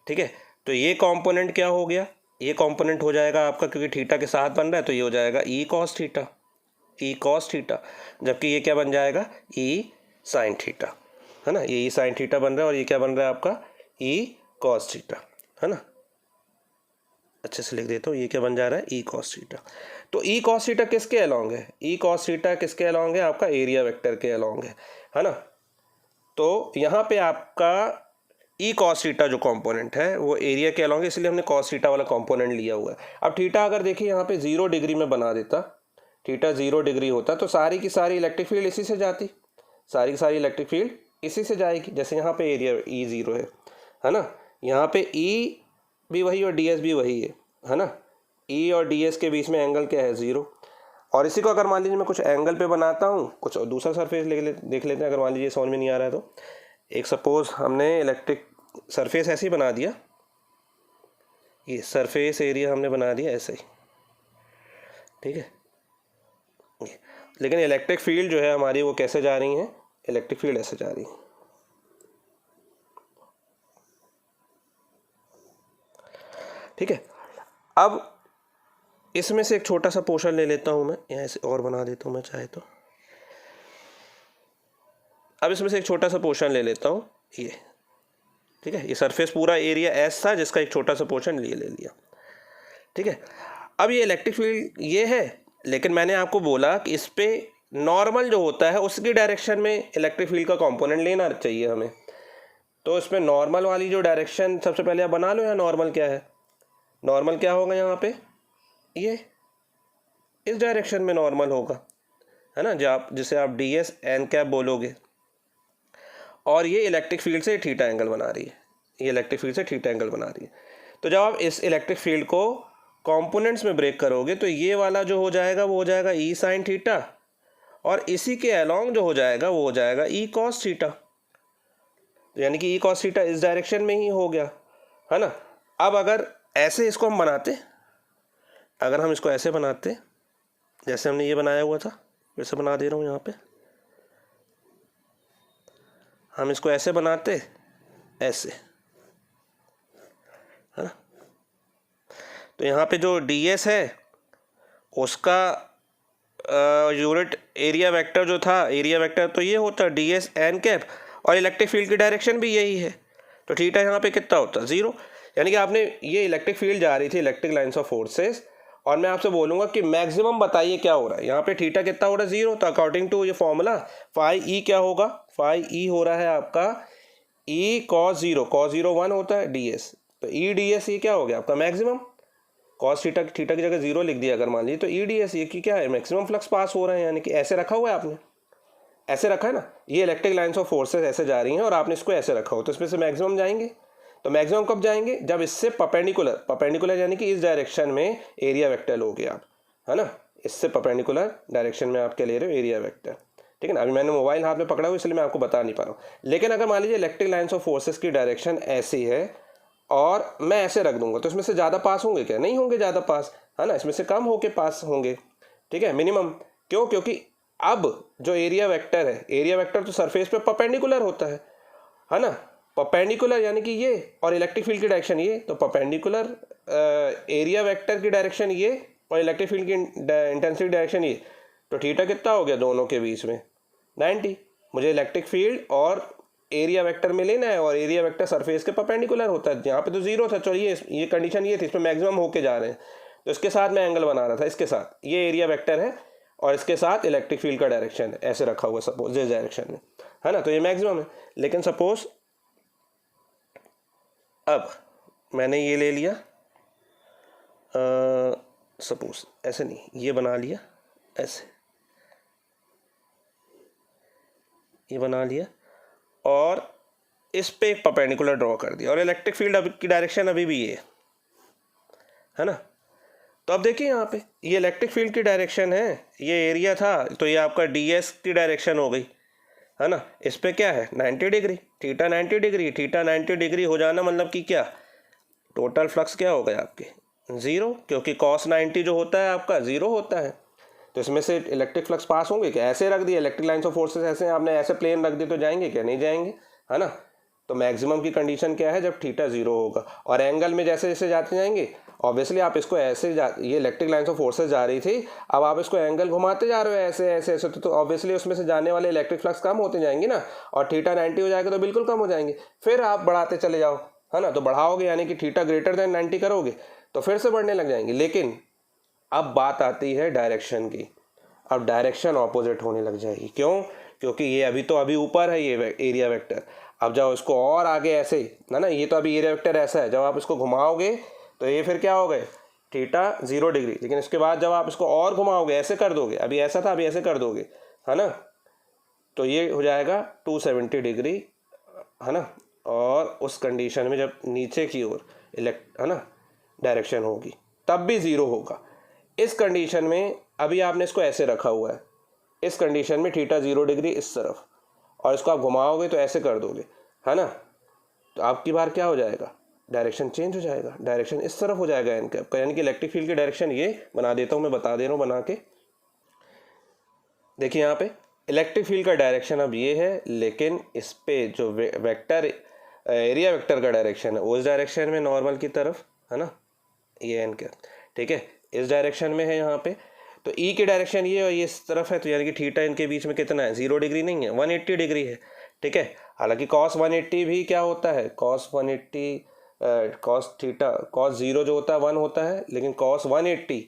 ठीक है, तो ये कंपोनेंट क्या हो गया, ये कंपोनेंट हो जाएगा आपका, क्योंकि थीटा के साथ बन रहा है तो ये हो जाएगा ई कॉस थीटा, ई कॉस थीटा। जबकि ये क्या बन जाएगा, ई साइन थीटा, है ना। ये ई साइन थीटा बन रहा है और ये क्या बन रहा है आपका, ई कॉस थीटा, है ना। अच्छे से लिख देता हूँ, ये क्या बन जा रहा है, ई कॉस थीटा। तो ई कॉस थीटा किसके अलोंग है, ई कॉस थीटा किसके अलोंग है, आपका एरिया वेक्टर के अलोंग है ना। तो यहाँ पे आपका ई कॉस थीटा जो कंपोनेंट है वो एरिया के अलॉन्ग है, इसलिए हमने कॉस थीटा वाला कंपोनेंट लिया हुआ है। अब थीटा अगर देखिए यहाँ पे 0 डिग्री में बना देता, थीटा 0 डिग्री होता तो सारी की सारी इलेक्ट्रिक फील्ड इसी से जाती, सारी की सारी इलेक्ट्रिक फील्ड इसी से जाएगी। जैसे यहाँ पे एरिया E0 है ना, यहाँ पे E भी वही और DS भी वही है ना। E और DS के बीच में एंगल क्या है 0। और इसी को अगर मान लीजिए मैं कुछ एंगल पे बनाता हूँ, कुछ दूसरा सरफेस देख लेते हैं। अगर मान लीजिए समझ में नहीं आ रहा है तो एक सपोज हमने इलेक्ट्रिक सरफेस ऐसे ही बना दिया, ये सरफेस एरिया हमने बना दिया ऐसे ही, ठीक है। लेकिन इलेक्ट्रिक फील्ड जो है हमारी वो कैसे जा रही है, इलेक्ट्रिक फील्ड ऐसे जा रही है, ठीक है। अब इसमें से एक छोटा सा पोर्शन ले लेता हूं मैं, यहाँ से और बना देता हूं मैं चाहे तो। अब इसमें से एक छोटा सा पोर्शन ले लेता हूँ ये, ठीक है। ये सरफेस पूरा एरिया एस था जिसका एक छोटा सा पोर्शन ले लिया, ठीक है। अब ये इलेक्ट्रिक फील्ड ये है, लेकिन मैंने आपको बोला कि इस पे नॉर्मल जो होता है उसकी डायरेक्शन में इलेक्ट्रिक फील्ड का कंपोनेंट लेना चाहिए हमें। तो इसमें नॉर्मल वाली जो डायरेक्शन सबसे पहले आप बना लो। यहाँ नॉर्मल क्या है, नॉर्मल क्या होगा यहाँ पे, ये इस डायरेक्शन में नॉर्मल होगा, है ना, जिसे आप DS n कैप बोलोगे। और ये इलेक्ट्रिक फील्ड से थीटा एंगल बना रही है, ये इलेक्ट्रिक फील्ड से थीटा एंगल बना रही है। तो जब आप इस इलेक्ट्रिक फील्ड को कंपोनेंट्स में ब्रेक करोगे तो ये वाला जो हो जाएगा वो हो जाएगा E साइन थीटा, और इसी के अलोंग जो हो जाएगा वो हो जाएगा E कॉस थीटा, यानी कि E कॉस थीटा इस डायरेक्शन में ही हो गया, है ना। अब अगर ऐसे इसको हम बनाते, अगर हम इसको ऐसे बनाते जैसे हमने ये बनाया हुआ था, वैसे बना दे रहा हूँ यहाँ पे, हम इसको ऐसे बनाते ऐसे, है ना। तो यहाँ पे जो DS है उसका यूनिट एरिया वेक्टर जो था, एरिया वेक्टर तो ये होता DS n कैप, और इलेक्ट्रिक फील्ड की डायरेक्शन भी यही है। तो थीटा यहाँ पे कितना होता है 0। यानी कि आपने ये इलेक्ट्रिक फील्ड जा रही थी इलेक्ट्रिक लाइन्स ऑफ फोर्सेस, और मैं आपसे बोलूँगा कि मैक्सिमम बताइए क्या हो रहा है। यहाँ पे थीटा कितना हो रहा है 0, तो अकॉर्डिंग टू ये फॉर्मूला फाई E क्या होगा, फाई E हो रहा है आपका E cos 0, cos 0 1 होता है DS, तो E DS ये क्या हो गया आपका मैक्सिमम। कॉस थीटा की जगह 0 लिख दिया अगर मान लीजिए, तो E DS ये की क्या है, मैक्सिमम फ्लक्स पास हो रहे हैं। यानी कि ऐसे रखा हुआ है आपने, ऐसे रखा है ना, ये इलेक्ट्रिक लाइन्स ऑफ फोर्सेस ऐसे जा रही हैं और आपने इसको ऐसे रखा हो, तो इसमें से मैक्सिमम जाएंगे। तो मैक्सिमम कब जाएंगे, जब इससे परपेंडिकुलर यानी कि इस डायरेक्शन में एरिया वेक्टर लोगे आप, है ना। इससे परपेंडिकुलर डायरेक्शन में आप क्या ले रहे हो, एरिया वेक्टर, ठीक है ना। अभी मैंने मोबाइल हाथ में पकड़ा हुआ इसलिए मैं आपको बता नहीं पा रहा हूँ। लेकिन अगर मान लीजिए इलेक्ट्रिक लाइन्स ऑफ फोर्सेस की डायरेक्शन ऐसी है और मैं ऐसे रख दूंगा, तो इसमें से ज़्यादा पास होंगे क्या, नहीं होंगे ज़्यादा पास, है ना। इसमें से कम होके पास होंगे, ठीक है, मिनिमम। क्यों, क्योंकि अब जो एरिया वेक्टर है, एरिया वेक्टर तो सरफेस पे परपेंडिकुलर होता है ना। परपेंडिकुलर यानी कि ये, और इलेक्ट्रिक फील्ड की डायरेक्शन ये, तो परपेंडिकुलर एरिया वेक्टर की डायरेक्शन ये और इलेक्ट्रिक फील्ड की इंटेंसिटी डायरेक्शन ये, तो थीटा कितना हो गया दोनों के बीच में 90। मुझे इलेक्ट्रिक फील्ड और एरिया वेक्टर में लेना है, और एरिया वेक्टर सरफेस के परपेंडिकुलर होता है। यहाँ पे तो 0 था, चलिए ये कंडीशन ये थी, इसमें मैक्सिमम होके जा रहे हैं, तो इसके साथ मैं एंगल बना रहा था, इसके साथ ये एरिया वेक्टर है और इसके साथ इलेक्ट्रिक फील्ड का डायरेक्शन है, ऐसे रखा हुआ सपोज इस डायरेक्शन में, है ना। तो ये मैक्सिमम है। लेकिन सपोज अब मैंने ये ले लिया, सपोज ऐसे नहीं, ये बना लिया ऐसे, ये बना लिया और इस पे एक परपेंडिकुलर ड्रॉ कर दिया, और इलेक्ट्रिक फील्ड की डायरेक्शन अभी भी ये है ना। तो अब देखिए यहाँ पे ये इलेक्ट्रिक फील्ड की डायरेक्शन है, ये एरिया था, तो ये आपका DS की डायरेक्शन हो गई, है ना। इस पे क्या है 90 degree, theta 90 degree, theta 90 degree हो जाना मतलब कि क्या, टोटल फ्लक्स क्या हो गया आपके 0, क्योंकि cos 90 जो होता है आपका 0 होता है। तो इसमें से इलेक्ट्रिक फ्लक्स पास होंगे क्या, ऐसे रख दिए इलेक्ट्रिक लाइन्स ऑफ फोर्सेस, ऐसे आपने ऐसे प्लेन रख दिए तो जाएंगे क्या, नहीं जाएंगे, है ना। तो मैक्सिमम की कंडीशन क्या है, जब थीटा 0 होगा। और एंगल में जैसे जैसे जाते जाएंगे, ऑब्वियसली आप इसको ऐसे ये इलेक्ट्रिक लाइन्स ऑफ फोर्सेस जा रही थी, अब आप इसको एंगल घुमाते जा रहे हो ऐसे ऐसे ऐसे, तो ऑब्वियसली उसमें से जाने वाले इलेक्ट्रिक फ्लक्स कम होते जाएंगे ना, और थीटा 90 हो जाएगा तो बिल्कुल कम हो जाएंगे। फिर आप बढ़ाते चले जाओ, है ना, तो बढ़ाओगे यानी कि थीटा ग्रेटर देन 90 करोगे तो फिर से बढ़ने लग जाएंगे। लेकिन अब बात आती है डायरेक्शन की, अब डायरेक्शन ऑपोजिट होने लग जाएगी। क्यों, क्योंकि ये अभी ऊपर है ये एरिया वेक्टर, अब जब इसको और आगे ऐसे ना ये तो अभी एरिया वेक्टर ऐसा है, जब आप इसको घुमाओगे तो ये फिर क्या हो गए थीटा 0 डिग्री, लेकिन इसके बाद जब आप इसको और घुमाओगे ऐसे कर दोगे, अभी ऐसा था अभी ऐसे कर दोगे है ना, तो ये हो जाएगा 270 डिग्री है ना। और उस कंडीशन में जब नीचे की ओर है ना डायरेक्शन होगी तब भी 0 होगा। इस कंडीशन में अभी आपने इसको ऐसे रखा हुआ है, इस कंडीशन में थीटा 0 डिग्री इस तरफ, और इसको आप घुमाओगे तो ऐसे कर दोगे है ना, तो आपकी बार क्या हो जाएगा डायरेक्शन चेंज हो जाएगा, डायरेक्शन इस तरफ हो जाएगा एन कैप का, यानी कि इलेक्ट्रिक फील्ड की डायरेक्शन ये बना देता हूँ मैं, बता दे रहा हूँ बना के। देखिए यहाँ पे इलेक्ट्रिक फील्ड का डायरेक्शन अब ये है, लेकिन इस पे जो वेक्टर एरिया वेक्टर का डायरेक्शन है उस डायरेक्शन में नॉर्मल की तरफ है ना, ये एन कैप, ठीक है, इस डायरेक्शन में है यहाँ पे। तो ई की डायरेक्शन ये और ये इस तरफ है, तो यानी कि थीटा इनके बीच में कितना है 0 डिग्री नहीं है, 180 डिग्री है, ठीक है। हालांकि cos 180 भी क्या होता है, cos 180 cos थीटा cos 0 जो होता है 1 होता है, लेकिन cos 180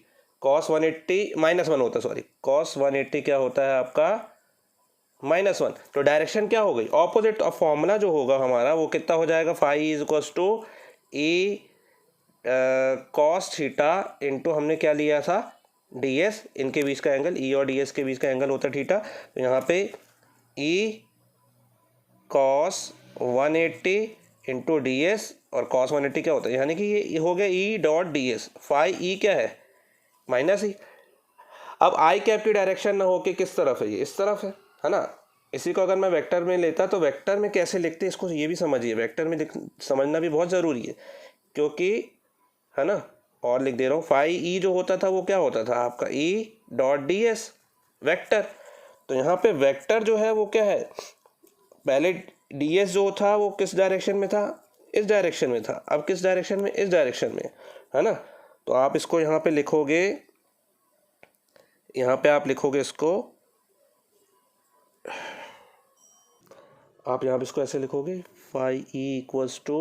-1 होता है, सॉरी cos 180 क्या होता है आपका -1। तो डायरेक्शन क्या हो गई ऑपोजिट, ऑफ फॉर्मूला जो होगा हमारा वो कितना हो जाएगा, phi is equals to E cos theta into हमने क्या लिया था डी एस, इनके बीच का एंगल ई और डी एस के बीच का एंगल होता है थीटा, तो यहाँ पे E cos 180 into D S, और कॉस 180 क्या होता है, यानी कि ये हो गया E dot D S, phi E क्या है माइनस ई। अब आई कैप की डायरेक्शन ना होके किस तरफ है, ये इस तरफ है ना। इसी को अगर मैं वेक्टर में लेता तो वेक्टर में कैसे लिखते इसको ये भी समझिए, वेक्टर में समझना भी बहुत ज़रूरी है, क्योंकि है ना, और लिख दे रहा हूँ फाई ई जो होता था वो क्या होता था आपका ई डॉट डी एस वैक्टर। तो यहाँ पे वेक्टर जो है वो क्या है, पहले डी एस जो था वो किस डायरेक्शन में था, इस डायरेक्शन में था, अब किस डायरेक्शन में, इस डायरेक्शन में है ना। तो आप इसको यहाँ पे लिखोगे, यहाँ पे आप लिखोगे इसको, आप यहाँ पे इसको ऐसे लिखोगे phi E equals to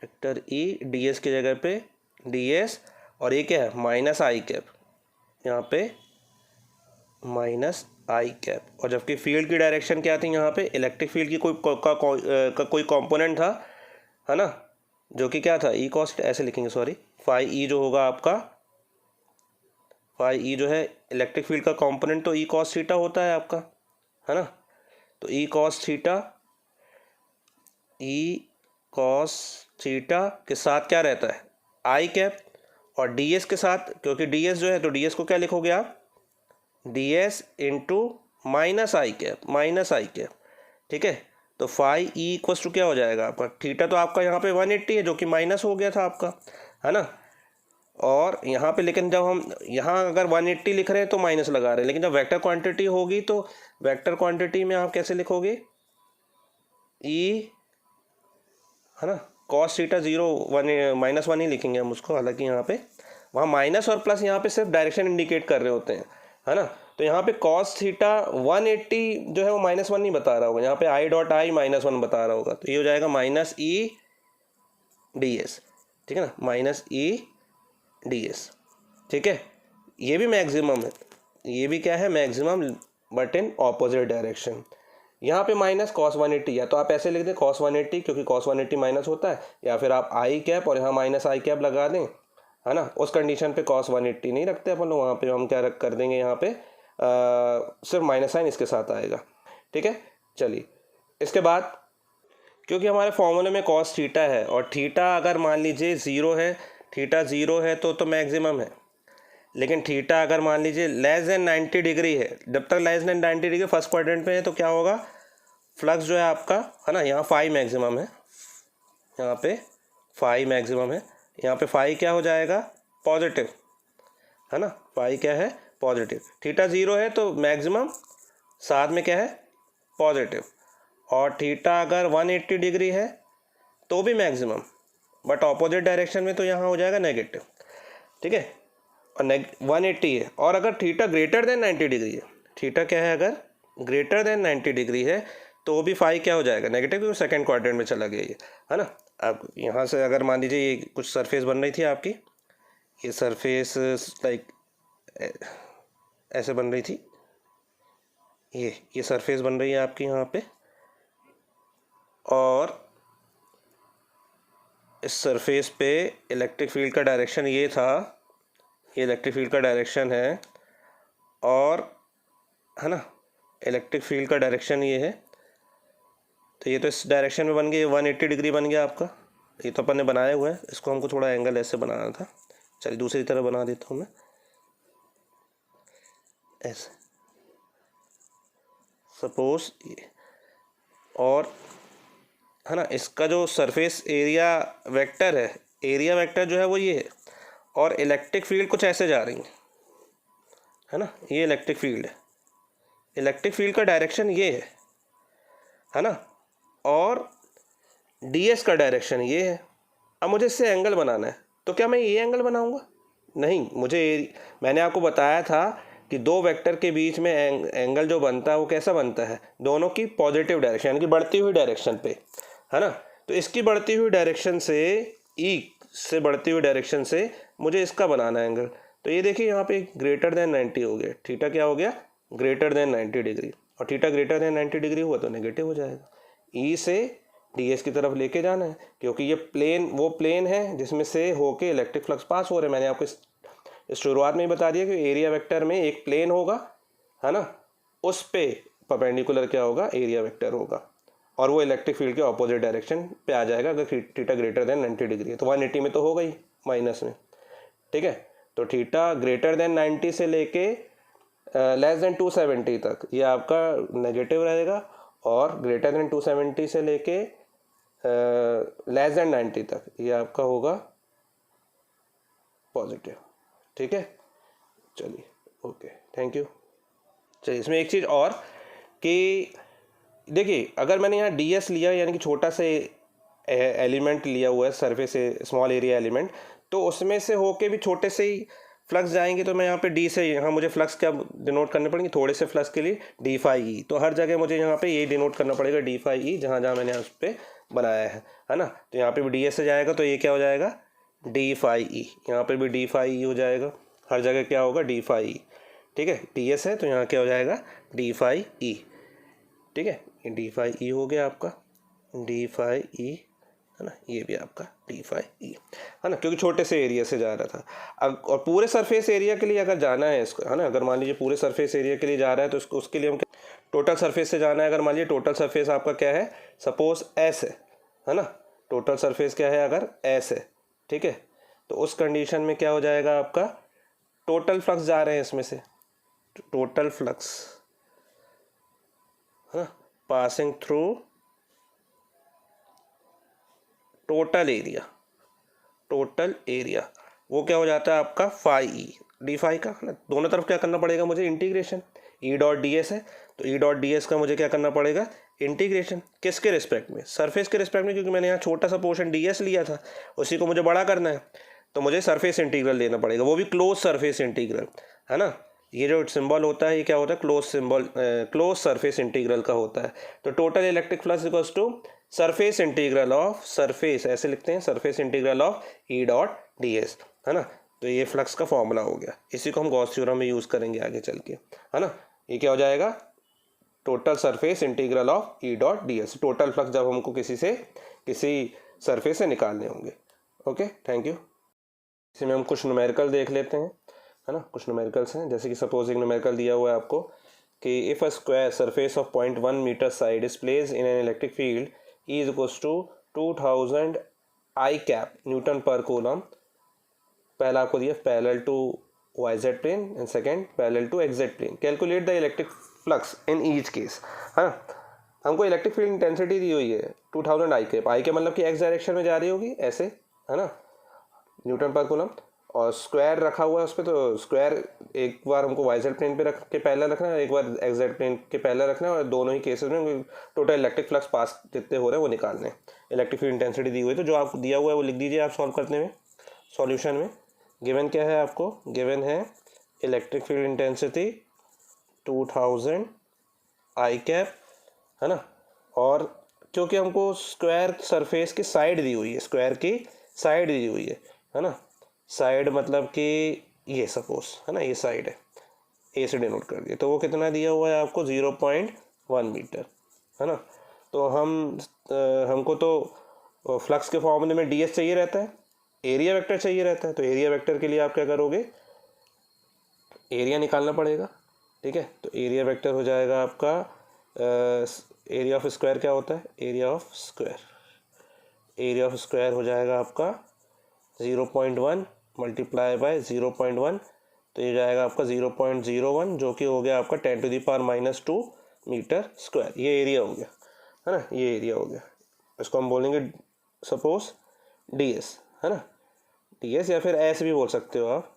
vector E D S की जगह पे डी एस, और ये क्या है माइनस आई कैप, यहाँ पे माइनस आई कैप। और जबकि फील्ड की डायरेक्शन क्या थी, यहाँ पे इलेक्ट्रिक फील्ड की कोई कंपोनेंट था है ना, जो कि क्या था ई कॉस्ट, ऐसे लिखेंगे सॉरी, फाई ई जो होगा आपका, फाई ई जो है इलेक्ट्रिक फील्ड का कंपोनेंट, तो ई कॉस थीटा होता है आपका है ना। तो ई कॉस थीटा, ई कॉस थीटा के साथ क्या रहता है आई कैप, और डी एस के साथ, क्योंकि डी एस जो है तो डी एस को क्या लिखोगे आप D S into minus I cap, ठीक है। तो फाई ई इक्वल टू क्या हो जाएगा आपका, थीटा तो आपका यहाँ पे 180 है जो कि माइनस हो गया था आपका है ना, और यहाँ पे लेकिन जब हम यहाँ अगर 180 लिख रहे हैं तो माइनस लगा रहे हैं, लेकिन जब वेक्टर क्वांटिटी होगी तो वेक्टर क्वांटिटी में आप कैसे लिखोगे ई है ना, कॉस थीटा 0 -1 ही लिखेंगे हम उसको, हालांकि यहाँ पे वहाँ माइनस और प्लस यहाँ पे सिर्फ डायरेक्शन इंडिकेट कर रहे होते हैं है ना। तो यहाँ पे कॉस थीटा 180 जो है वो -1 नहीं बता रहा होगा, यहाँ पे आई डॉट आई -1 बता रहा होगा, तो ये हो जाएगा माइनस ई डी एस, ठीक है ना, माइनस ई डी एस, ठीक है। ये भी मैक्सिमम है, ये भी क्या है maximum, but in opposite direction. यहाँ पे माइनस कॉस 180, या तो आप ऐसे लिख दें कॉस 180 क्योंकि कॉस 180 माइनस होता है, या फिर आप आई कैप और यहाँ माइनस आई कैप लगा दें है ना। उस कंडीशन पे कॉस 180 नहीं रखते अपन लोग, वहाँ पे हम क्या रख कर देंगे, यहाँ पे सिर्फ माइनस साइन इसके साथ आएगा, ठीक है। चलिए इसके बाद, क्योंकि हमारे फॉर्मूले में कॉस थीटा है और थीटा अगर मान लीजिए 0 है, थीटा 0 है तो मैक्सिमम है, लेकिन थीटा अगर मान लीजिए लेस देन 90 डिग्री है, जब तक less than 90 degree first quadrant में है तो क्या होगा, फ्लक्स जो है आपका है ना, यहाँ फाई मैक्सिमम है, यहाँ पे फाई मैक्सिमम है, यहाँ पे फाई क्या हो जाएगा पॉजिटिव है ना, फाई क्या है पॉजिटिव, थीटा 0 है तो मैक्सिमम साथ में क्या है पॉजिटिव, और थीटा अगर 180 डिग्री है तो भी मैक्सिमम, बट ऑपोजिट डायरेक्शन में तो यहाँ हो जाएगा नेगेटिव, ठीक है। और 180 है, और अगर थीटा ग्रेटर देन 90 डिग्री है, थीटा क्या है अगर ग्रेटर देन 90 डिग्री है तो भी फाई क्या हो जाएगा नेगेटिव, क्योंकि सेकंड क्वाड्रेंट में चला गया ये है ना। अब यहाँ से अगर मान लीजिए ये कुछ सरफेस बन रही थी आपकी, ये सरफेस लाइक ऐसे बन रही थी, ये सरफेस बन रही है आपकी यहाँ पे, और इस सरफेस पे इलेक्ट्रिक फील्ड का डायरेक्शन ये था, ये इलेक्ट्रिक फील्ड का डायरेक्शन है, और है ना इलेक्ट्रिक फील्ड का डायरेक्शन ये है, तो ये तो इस डायरेक्शन में बन गया, 180 डिग्री बन गया आपका। ये तो अपन ने बनाया हुआ है, इसको हमको थोड़ा एंगल ऐसे बनाना था। चलिए दूसरी तरह बना देता हूँ मैं, ऐसे सपोज ये, और है ना इसका जो सरफेस एरिया वेक्टर है, एरिया वेक्टर जो है वो ये है, और इलेक्ट्रिक फील्ड कुछ ऐसे जा रही है ना, ये इलेक्ट्रिक फील्ड है, इलेक्ट्रिक फील्ड का डायरेक्शन ये है ना, और ds का डायरेक्शन ये है। अब मुझे इससे एंगल बनाना है, तो क्या मैं ये एंगल बनाऊंगा? नहीं, मैंने आपको बताया था कि दो वेक्टर के बीच में एंगल जो बनता है वो कैसा बनता है, दोनों की पॉजिटिव डायरेक्शन यानी कि बढ़ती हुई डायरेक्शन पे, है ना। तो इसकी बढ़ती हुई डायरेक्शन से, ई से बढ़ती हुई डायरेक्शन से मुझे इसका बनाना है एंगल। तो ये देखिए यहाँ पे ग्रेटर देन 90 हो गया, थीटा क्या हो गया, ग्रेटर देन 90 डिग्री, और थीटा ग्रेटर देन 90 डिग्री हुआ तो नेगेटिव हो जाएगा। ई से ds की तरफ लेके जाना है, क्योंकि ये प्लेन वो प्लेन है जिसमें से होके इलेक्ट्रिक फ्लक्स पास हो रहे हैं। मैंने आपको इस शुरुआत में ही बता दिया कि एरिया वेक्टर में एक प्लेन होगा, है ना, उस पे परपेंडिकुलर क्या होगा, एरिया वेक्टर होगा, और वो इलेक्ट्रिक फील्ड के ऑपोजिट डायरेक्शन पे आ जाएगा अगर थीटा ग्रेटर देन 90 डिग्री है। तो 180 में तो होगा ही माइनस में, ठीक है। तो थीटा ग्रेटर देन 90 से लेके लेस देन 270 तक ये आपका नेगेटिव रहेगा, और ग्रेटर देन 270 से लेके लेस देन 90 तक ये आपका होगा पॉजिटिव, ठीक है। चलिए ओके, थैंक यू। चलिए इसमें एक चीज़ और कि देखिए, अगर मैंने यहाँ ds लिया यानी कि छोटा से एलिमेंट लिया हुआ है, सरफेस से स्मॉल एरिया एलिमेंट, तो उसमें से होके भी छोटे से ही फ्लक्स जाएंगे। तो मैं यहाँ पे डी से, यहाँ मुझे फ्लक्स क्या डिनोट करने पड़ेंगे, थोड़े से फ्लक्स के लिए डी फाई ई। तो हर जगह मुझे यहाँ पे ये डिनोट करना पड़ेगा डी फाई ई, जहाँ जहाँ मैंने उस पर बनाया है ना। तो यहाँ पे भी डी एस से जाएगा तो ये क्या हो जाएगा, डी फाई ई। यहाँ पर भी डी फाई ई हो जाएगा, हर जगह क्या होगा, डी फाई ई, ठीक है। डी एस है तो यहाँ क्या हो जाएगा, डी फाई ई, ठीक है। ये डी फाई ई हो गया आपका, डी फाई ई, है ना, ये भी आपका डी फाई ई, है ना, क्योंकि छोटे से एरिया से जा रहा था। और पूरे सरफेस एरिया के लिए अगर जाना है इसको, है ना, अगर मान लीजिए पूरे सरफेस एरिया के लिए जा रहा है तो उसके लिए हम टोटल सरफेस से जाना है। अगर मान लीजिए टोटल सरफेस आपका क्या है, सपोज एस है ना, टोटल सरफेस क्या है, अगर एस है, ठीक है, तो उस कंडीशन में क्या हो जाएगा आपका, टोटल फ्लक्स जा रहे हैं इसमें से, टोटल फ्लक्स, है ना, passing through total area, total area वो क्या हो जाता है आपका फाई ई, डी फाई का, है ना। दोनों तरफ क्या करना पड़ेगा मुझे, इंटीग्रेशन, ई डॉट डी एस है तो ई डॉट डी एस का मुझे क्या करना पड़ेगा, इंटीग्रेशन, किसके रिस्पेक्ट में, सरफेस के रिस्पेक्ट में, क्योंकि मैंने यहाँ छोटा सा पोर्शन डी एस लिया था, उसी को मुझे बड़ा करना है, तो मुझे सरफेस इंटीग्रल लेना पड़ेगा, वो भी क्लोज सरफेस इंटीग्रल, है ना। ये जो सिंबल होता है ये क्या होता है, close symbol, close surface integral का होता है। तो total electric flux equals to surface integral of, surface ऐसे लिखते हैं, surface integral of E dot D S, है ना। तो ये फ्लक्स का फॉर्मूला हो गया, इसी को हम गॉस थ्योरम में यूज़ करेंगे आगे चल के, है ना। ये क्या हो जाएगा, total surface integral of E dot D S, total flux जब हमको किसी सरफेस से निकालने होंगे। Okay, thank you. इसी में हम कुछ न्यूमेरिकल देख लेते हैं, है ना, कुछ न्यूमेरिकल्स हैं। जैसे कि सपोज एक न्यूमेरिकल दिया हुआ है आपको कि if a square surface of 0.1 metre side is placed in an electric field E is equals to 2000 I cap newton per coulomb. पहला आपको दिया parallel to YZ plane and second parallel to XZ plane. Calculate the electric flux in each case, है ना। हमको electric field intensity दी हुई है 2000 I cap, आई के मतलब कि X डायरेक्शन में जा रही होगी ऐसे, है ना, न्यूटन पर कूलम, और स्क्वायर रखा हुआ है उस पर, तो स्क्वायर एक बार हमको YZ प्लेन पे रख के पहले रखना है, एक बार XZ प्लेन के पहले रखना है, और दोनों ही केसेस में टोटल इलेक्ट्रिक फ्लक्स पास जितने हो रहे हैं वो निकालने हैं। इलेक्ट्रिक फील्ड इंटेंसिटी दी हुई है, तो जो आपको दिया हुआ है वो लिख दीजिए आप सॉल्व करने में, सॉल्यूशन में। गिवन क्या है आपको, गिवन है electric field intensity 2000 I cap, है ना, और क्योंकि हमको स्क्वायर सरफेस की साइड दी हुई है, स्क्वायर की साइड दी हुई है ना, साइड मतलब कि ये सपोज, है ना, ये साइड है, ए से डिनोट कर दिया, तो वो कितना दिया हुआ है आपको 0.1 मीटर, है ना। तो हमको तो फ्लक्स के फॉर्मूले में ds चाहिए रहता है, एरिया वेक्टर चाहिए रहता है। तो एरिया वेक्टर के लिए आप क्या करोगे, एरिया निकालना पड़ेगा। ठीक है, तो एरिया वेक्टर हो जाएगा आपका एरिया ऑफ स्क्वायर क्या होता है, एरिया ऑफ स्क्वायर हो जाएगा आपका 0.1 मल्टीप्लाई बाय 0.1, तो ये जाएगा आपका 0.01, जो कि हो गया आपका 10⁻⁻² मीटर स्क्वायर। ये एरिया हो गया, है ना, ये एरिया हो गया। इसको हम बोलेंगे सपोज ds, है ना, ds, या फिर s भी बोल सकते हो आप,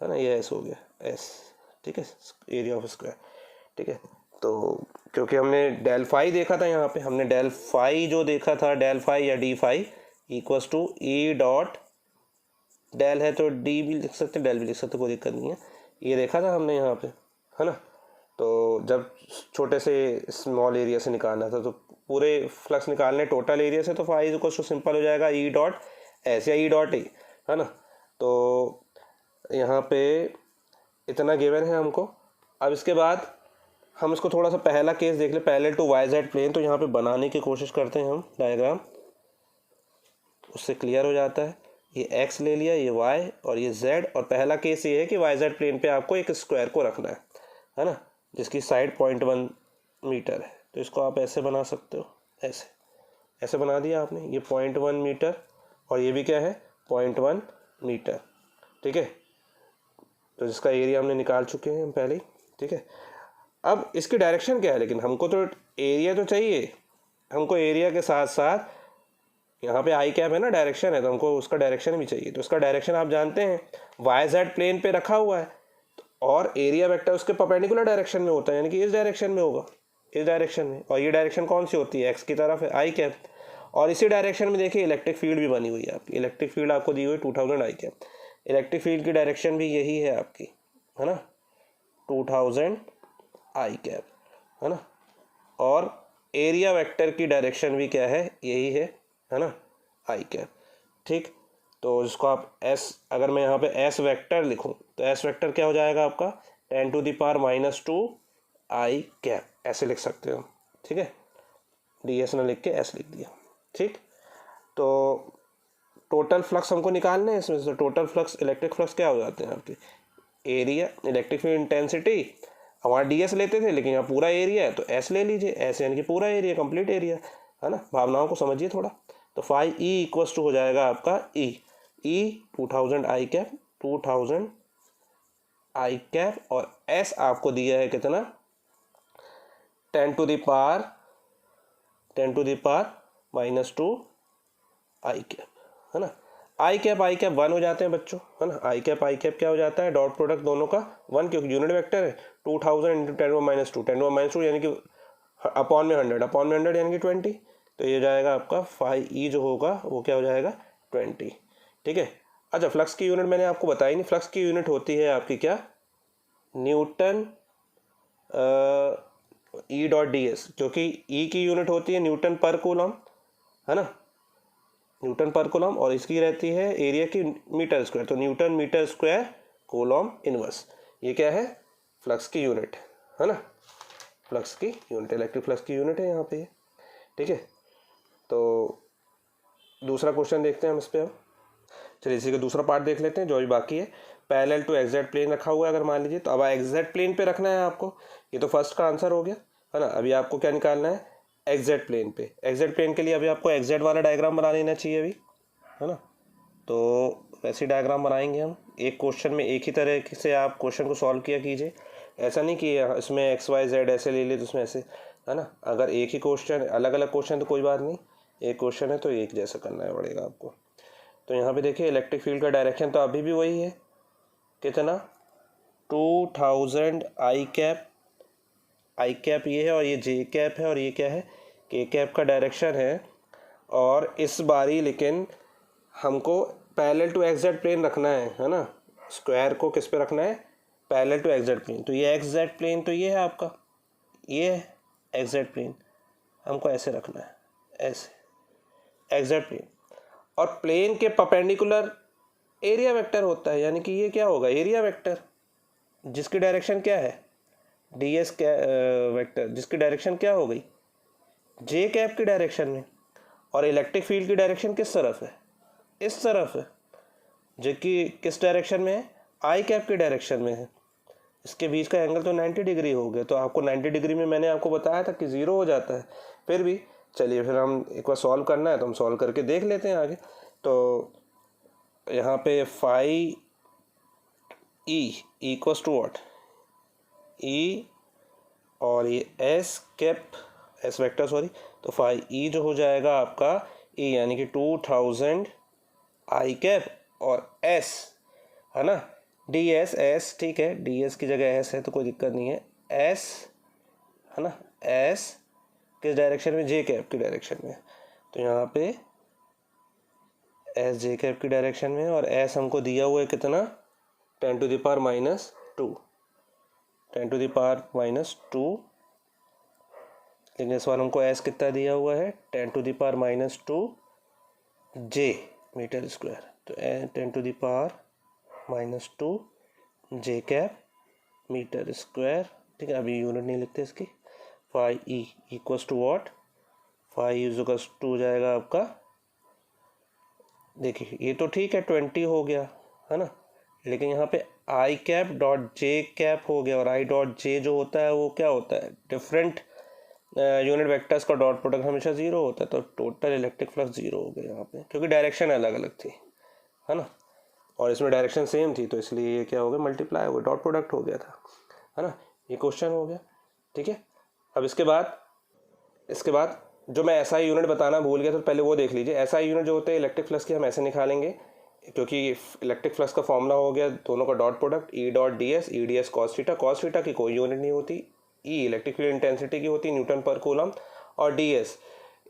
है ना, ये s हो गया, s। ठीक है, एरिया ऑफ स्क्वायर। ठीक है, तो क्योंकि हमने डेल फाई देखा था, यहाँ पे हमने डेल फाई जो देखा था, डेल फाई या D phi equals to E dot, del है तो डी भी लिख सकते, डेल भी लिख सकते, कोई दिक्कत नहीं है। ये देखा था हमने यहाँ पे, है ना। तो जब छोटे से स्मॉल एरिया से निकालना था, तो पूरे फ्लक्स निकालने टोटल एरिया से, तो फाई इक्वल्स टू सिंपल हो जाएगा ई डॉट एस या ई डॉट ए, है ना। तो यहाँ पे इतना गिवन है हमको। अब इसके बाद हम इसको थोड़ा सा पहला केस देख ले, parallel to Y Z plane. तो यहाँ पे बनाने की कोशिश करते हैं हम डायग्राम, उससे क्लियर हो जाता है। ये x ले लिया, ये y और ये z, और पहला केस ये है कि वाई जेड प्लेन पे आपको एक स्क्वायर को रखना है ना, जिसकी साइड 0.1 मीटर है। तो इसको आप ऐसे बना सकते हो, ऐसे बना दिया आपने, ये 0.1 मीटर और ये भी क्या है 0.1 मीटर। ठीक है, तो जिसका एरिया हमने निकाल चुके हैं हम पहले ही। ठीक है, अब इसकी डायरेक्शन क्या है, लेकिन हमको तो एरिया तो चाहिए, हमको एरिया के साथ साथ यहाँ पे आई कैप है ना, डायरेक्शन है, तो हमको उसका डायरेक्शन भी चाहिए। तो उसका डायरेक्शन आप जानते हैं, वाई जेड प्लेन पे रखा हुआ है, और एरिया वेक्टर उसके परपेंडिकुलर डायरेक्शन में होता है, यानी कि इस डायरेक्शन में होगा, इस डायरेक्शन में। और ये डायरेक्शन कौन सी होती है, एक्स की तरफ है, आई कैप। और इसी डायरेक्शन में देखिए इलेक्ट्रिक फील्ड भी बनी हुई है आपकी, इलेक्ट्रिक फील्ड आपको दी हुई 2000 आई कैप। इलेक्ट्रिक फील्ड की डायरेक्शन भी यही है आपकी, है ना, 2000 आई कैप, है ना। और एरिया वेक्टर की डायरेक्शन भी क्या है, यही है ना, आई कैप। ठीक, तो इसको आप s, अगर मैं यहाँ पे s वेक्टर लिखूँ तो s वेक्टर क्या हो जाएगा आपका 10⁻⁻² आई कैप, ऐसे लिख सकते हो। ठीक है, ds ना लिख के s लिख दिया। ठीक, तो टोटल फ्लक्स हमको निकालने हैं इसमें से। टोटल फ्लक्स, इलेक्ट्रिक फ्लक्स क्या हो जाते हैं आपके, एरिया, इलेक्ट्रिक फील्ड इंटेंसिटी, हमारा ds लेते थे, लेकिन यहाँ पूरा एरिया है तो s ले लीजिए, s यानी कि पूरा एरिया, कंप्लीट एरिया, है ना। भावनाओं को समझिए थोड़ा। तो फाई ई इक्वल्स टू हो जाएगा आपका ई 2000 आई कैप, 2000 आई कैप, और s आपको दिया है कितना 10⁻⁻² आई कैप, है ना। आई कैप 1 हो जाते हैं बच्चों, है ना। आई कैप क्या हो जाता है, डॉट प्रोडक्ट दोनों का 1, क्योंकि यूनिट वेक्टर है। 2000 इंटू 10⁻², यानी कि अपॉन में 100 यानी कि 20। तो ये जाएगा आपका फाई ई जो होगा वो क्या हो जाएगा 20। ठीक है, अच्छा, फ्लक्स की यूनिट मैंने आपको बताई नहीं। फ्लक्स की यूनिट होती है आपकी क्या, न्यूटन ई डॉट डी एस, क्योंकि ई की यूनिट होती है न्यूटन पर कूलम, है ना, न्यूटन पर कूलम, और इसकी रहती है एरिया की मीटर स्क्वायर, तो newton metre square coulomb inverse. ये क्या है, फ्लक्स की यूनिट, है ना, फ्लक्स की यूनिट, इलेक्ट्रिक फ्लक्स की यूनिट है यहाँ पे। ठीक है, तो दूसरा क्वेश्चन देखते हैं हम इस पर। अब चलिए इसी का दूसरा पार्ट देख लेते हैं जो भी बाकी है। पैरेलल टू एक्स प्लेन रखा हुआ है अगर मान लीजिए, तो अब एक्स प्लेन पे रखना है आपको। ये तो फर्स्ट का आंसर हो गया, है ना। अभी आपको क्या निकालना है, एक्स प्लेन पे। एक्स प्लेन के लिए अभी आपको एक्स वाला डायग्राम बना लेना चाहिए अभी, है ना। तो वैसे डायग्राम बनाएंगे हम। एक क्वेश्चन में एक ही तरह से आप क्वेश्चन को सॉल्व किया कीजिए, ऐसा नहीं कि इसमें एक्स वाई जेड ऐसे ले ले तो उसमें ऐसे, है ना। अगर एक ही क्वेश्चन, अलग अलग क्वेश्चन तो कोई बात नहीं, एक क्वेश्चन है तो एक जैसा करना पड़ेगा आपको। तो यहाँ पे देखिए इलेक्ट्रिक फील्ड का डायरेक्शन तो अभी भी वही है, कितना 2000 आई कैप ये है, और ये जे कैप है, और ये क्या है के कैप का डायरेक्शन है। और इस बारी लेकिन हमको पैरेलल टू एक्स प्लेन रखना है ना। स्क्वायर को किस पे रखना है, पैरेलल टू एक्स प्लेन। तो ये एक्स प्लेन तो ये है आपका, ये है एक्स प्लेन, हमको ऐसे रखना है, ऐसे एक्स प्लेन। और प्लेन के परपेंडिकुलर एरिया वेक्टर होता है, यानी कि ये क्या होगा, एरिया वेक्टर, जिसकी डायरेक्शन क्या है ds क्या वेक्टर, जिसकी डायरेक्शन क्या हो गई जे कैप की डायरेक्शन में, और इलेक्ट्रिक फील्ड की डायरेक्शन किस तरफ है, इस तरफ है, जो कि किस डायरेक्शन में है, आई कैप की डायरेक्शन में है। इसके बीच का एंगल तो 90 डिग्री हो गया, तो आपको 90 डिग्री में मैंने आपको बताया था कि ज़ीरो हो जाता है। फिर भी चलिए, फिर हम एक बार सॉल्व करना है तो हम सॉल्व करके देख लेते हैं आगे। तो यहाँ पे phi E equals to what, E और ये S cap, S vector sorry, तो फाई ई जो हो जाएगा आपका ई यानी कि 2000 आई कैप, और एस है ना, डी एस, एस ठीक है, डी एस की जगह एस है तो कोई दिक्कत नहीं है, एस है ना, एस किस डायरेक्शन में, जे कैप की डायरेक्शन में, तो यहाँ पे एस जे कैप की डायरेक्शन में, और एस हमको दिया हुआ है कितना, 10 to the power -2, 10 to the power -2, लेकिन इस बार हमको एस कितना दिया हुआ है, 10 to the power -2 J metre square, तो 10 to the power -2 J cap metre square, ठीक है। अभी यूनिट नहीं लिखते इसकी। Phi E equals to what, phi equals to हो जाएगा आपका, देखिए ये तो ठीक है 20 हो गया है ना, लेकिन यहाँ पे आई कैप डॉट जे कैप हो गया, और आई डॉट जे जो होता है वो क्या होता है, डिफरेंट यूनिट वेक्टर्स का डॉट प्रोडक्ट हमेशा ज़ीरो होता है, तो टोटल इलेक्ट्रिक फ्लक्स ज़ीरो हो गया यहाँ पे, क्योंकि डायरेक्शन अलग अलग थी है ना, और इसमें डायरेक्शन सेम थी, तो इसलिए ये क्या हो गया, मल्टीप्लाई हो गया, डॉट प्रोडक्ट हो गया था है ना। ये क्वेश्चन हो गया, ठीक है। अब इसके बाद जो मैं एसआई यूनिट बताना भूल गया, तो पहले वो देख लीजिए। एसआई यूनिट जो होते हैं इलेक्ट्रिक फ्लक्स की, हम ऐसे निकालेंगे, क्योंकि इलेक्ट्रिक फ्लक्स का फॉर्मूला हो गया दोनों का डॉट प्रोडक्ट, ई डॉट डी एस, ई D S cos theta, cos theta की कोई यूनिट नहीं होती, ई इलेक्ट्रिक फील्ड इंटेंसिटी की होती, न्यूटन पर कूलम, और डी एस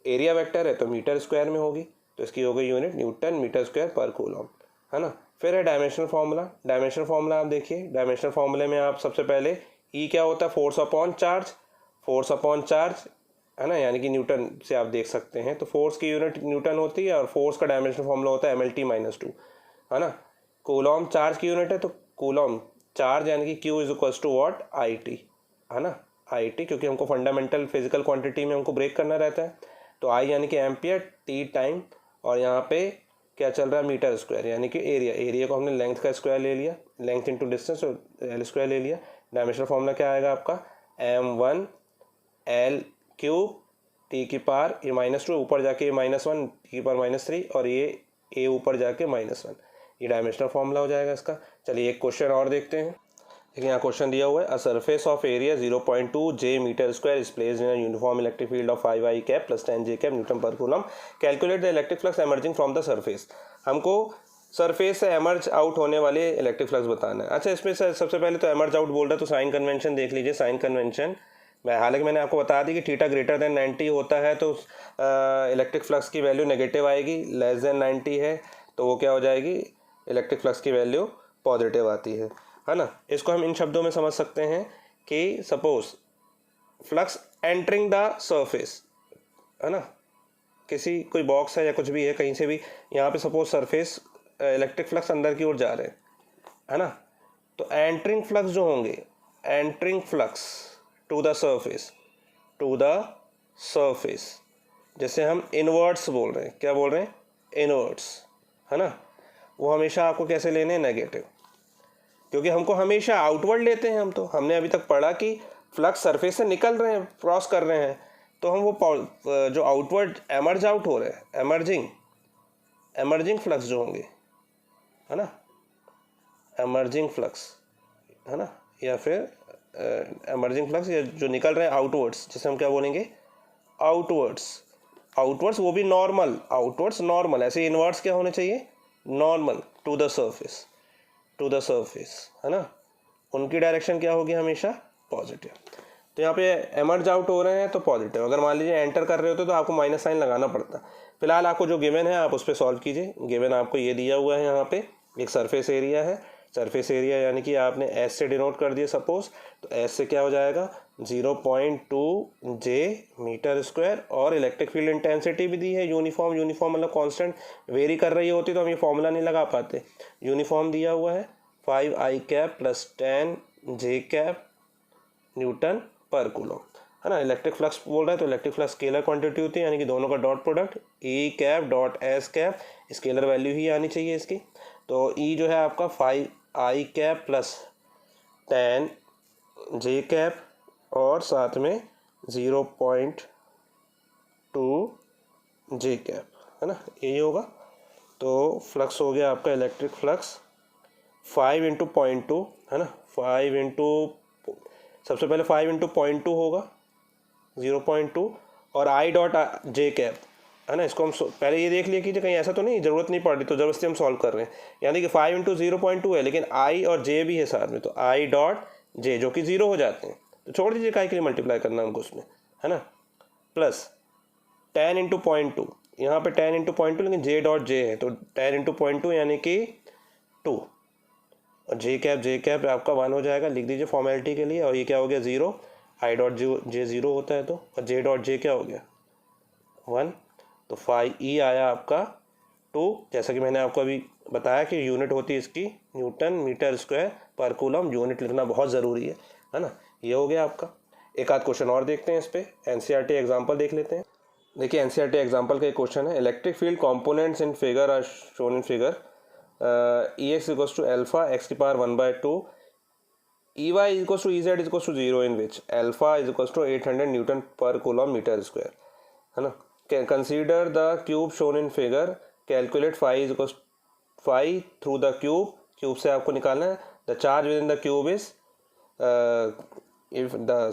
एरिया वेक्टर है तो मीटर स्क्वायर में होगी, तो इसकी हो गई यूनिट न्यूटन मीटर स्क्वायर पर कूलम है ना। फिर है डायमेंशनल फार्मूला, डायमेंशनल फार्मूला आप देखिए, डायमेंशनल फार्मूले में आप सबसे पहले ई क्या होता है, force upon charge, force upon charge है ना, यानी कि न्यूटन से आप देख सकते हैं, तो फोर्स की यूनिट न्यूटन होती है, और फोर्स का डायमेंशनल फार्मूला होता है mlt-2 है ना। कूलॉम चार्ज की यूनिट है, तो कूलॉम चार्ज यानी कि q is equals to what, I T है ना, आई टी, क्योंकि हमको फंडामेंटल फिजिकल क्वांटिटी में हमको ब्रेक करना रहता है, तो आई यानी कि एम्पियर, टी टाइम, और यहाँ पे क्या चल रहा है, मीटर स्क्वायर यानी कि एरिया, एरिया को हमने लेंथ का स्क्वायर ले लिया, लेंथ इंटू डिस्टेंस, और एल स्क्वायर ले लिया। डायमेंशनल फार्मूला क्या आएगा आपका, m1 l क्यूब टी की पावर ये -2, ऊपर जाके ये -1 टी की पावर -3, और ये a ऊपर जाके -1, ये डायमेंशनल फार्मूला हो जाएगा इसका। चलिए एक क्वेश्चन और देखते हैं। देखिए यहाँ क्वेश्चन दिया हुआ है, a surface of area 0.2 J metre square is placed in a uniform electric field of 5 I cap plus 10 J cap newton per coulomb, calculate the electric flux emerging from the surface. हमको surface से emerge out होने वाले electric flux बताना है। अच्छा, इसमें सबसे पहले तो एमर्ज आउट बोल रहा है, तो साइन कन्वेंशन देख लीजिए। साइन कन्वेंशन हालांकि मैंने आपको बता दी कि थीटा ग्रेटर देन 90 होता है तो इलेक्ट्रिक फ्लक्स की वैल्यू नेगेटिव आएगी, लेस देन 90 है तो वो क्या हो जाएगी, इलेक्ट्रिक फ्लक्स की वैल्यू पॉजिटिव आती है ना। इसको हम इन शब्दों में समझ सकते हैं कि suppose flux entering the surface है ना, किसी कोई बॉक्स है या कुछ भी है कहीं से भी, यहाँ पे सपोज सरफेस इलेक्ट्रिक फ्लक्स अंदर की ओर जा रहे हैं है ना, तो एंटरिंग फ्लक्स जो होंगे, entering flux to the surface, जैसे हम इनवर्ट्स बोल रहे हैं, क्या बोल रहे हैं, इनवर्ट्स है ना, वो हमेशा आपको कैसे लेने हैं, नेगेटिव, क्योंकि हमको हमेशा आउटवर्ड लेते हैं हम। तो हमने अभी तक पढ़ा कि फ्लक्स सरफेस से निकल रहे हैं, क्रॉस कर रहे हैं, तो हम वो जो आउटवर्ड एमर्ज आउट हो रहे हैं, एमर्जिंग फ्लक्स जो होंगे है ना, एमर्जिंग फ्लक्स है ना, या फिर एमर्जिंग फ्लक्स या जो निकल रहे हैं आउटवर्ड्स, जिसे हम क्या बोलेंगे, आउटवर्ड्स, वो भी नॉर्मल, आउटवर्ड्स नॉर्मल, ऐसे इनवर्ट्स क्या होने चाहिए, नॉर्मल टू द सरफेस है ना, उनकी डायरेक्शन क्या होगी, हमेशा पॉजिटिव। तो यहाँ पे एमर्ज आउट हो रहे हैं तो पॉजिटिव, अगर मान लीजिए एंटर कर रहे होते तो आपको माइनस साइन लगाना पड़ता। फिलहाल आपको जो गिवन है आप उस पर सॉल्व कीजिए। गिवन आपको ये दिया हुआ है, यहाँ पे एक सरफेस एरिया है, सरफेस एरिया यानी कि आपने एस से डिनोट कर दिया सपोज, तो एस से क्या हो जाएगा 0.2 जे मीटर स्क्वायर, और इलेक्ट्रिक फील्ड इंटेंसिटी भी दी है यूनिफॉर्म मतलब कांस्टेंट, वेरी कर रही होती तो हम ये फॉर्मूला नहीं लगा पाते। यूनिफॉर्म दिया हुआ है 5 I cap plus 10 J cap newton per coulomb है ना। इलेक्ट्रिक फ्लक्स बोल रहा है तो इलेक्ट्रिक फ्लक्स स्केलर क्वांटिटी होती है, यानी कि दोनों का dot product E cap dot S cap, scalar value ही आनी चाहिए इसकी। तो ई जो है आपका 5 I cap plus 10 J cap और साथ में 0.2 जे कैप, है ना, यही होगा। तो फ्लक्स हो गया आपका इलेक्ट्रिक फ्लक्स 5 इंटू 0.2, है ना, 5 इंटू, सबसे पहले 5 इंटू 0.2 होगा 0.2 और आई डॉट जे कैप, है ना। इसको हम पहले ये देख लिया कि कहीं ऐसा तो नहीं ज़रूरत नहीं पड़ रही तो ज़बरदस्ती हम सॉल्व कर रहे हैं, यानी कि 5 इंटू 0.2 है लेकिन आई और जे भी है साथ में, तो आई डॉट जे जो कि 0 हो जाते हैं, तो छोड़ दीजिए काहे के लिए मल्टीप्लाई करना हमको उसमें, है ना। प्लस 10 इंटू 0.2, यहाँ पर 10 इंटू 0.2 लेकिन जे डॉट जे है, तो 10 इंटू 0.2 यानी कि 2, और जे कैप आपका 1 हो जाएगा, लिख दीजिए फॉर्मेलिटी के लिए। और ये क्या हो गया 0, आई डॉट जे 0 होता है तो, और जे डॉट जे क्या हो गया 1, तो 5 ई आया आपका 2, जैसा कि मैंने आपको अभी बताया कि यूनिट होती है इसकी न्यूटन मीटर स्क्वायर पर कूलम, यूनिट लिखना बहुत ज़रूरी है ना। ये हो गया आपका। एक आध क्वेश्चन और देखते हैं इस पर, एनसीईआरटी एग्जाम्पल देख लेते हैं। देखिए एनसीईआरटी एग्जाम्पल का एक क्वेश्चन है, electric field components in figure are shown in figure, E X equals to alpha X की power 1/2, E Y equals to E Z equals to 0 in which alpha is equals to 800 newton per coulomb metre square, है ना। Consider the cube shown in figure, calculate phi is equals phi through the cube से आपको निकालना है। The charge with in the cube is if the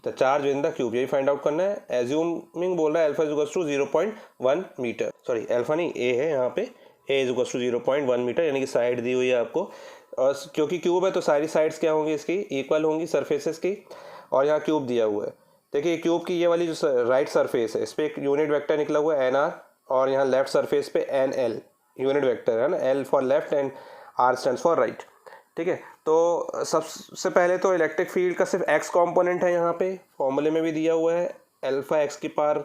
charge with in the क्यूब, यही find out करना है। एज्यूमिंग बोल रहा है alpha is equals to 0.1 metre, sorry alpha नहीं ए है यहाँ पे, A is equals to 0.1 metre, यानी कि साइड दी हुई है आपको, और क्योंकि क्यूब है तो सारी साइड्स क्या होंगी इसकी इक्वल होंगी सरफेसेस की, और यहाँ क्यूब दिया हुआ है। देखिए क्यूब की ये वाली जो राइट सरफेस है इस पर एक यूनिट वेक्टर निकला हुआ है NR, और यहाँ लेफ्ट सरफेस पे NL यूनिट वेक्टर है ना, L for left and R stands for right, ठीक है। तो सबसे पहले तो इलेक्ट्रिक फील्ड का सिर्फ x कंपोनेंट है, यहाँ पे फॉर्मूले में भी दिया हुआ है अल्फा एक्स की पावर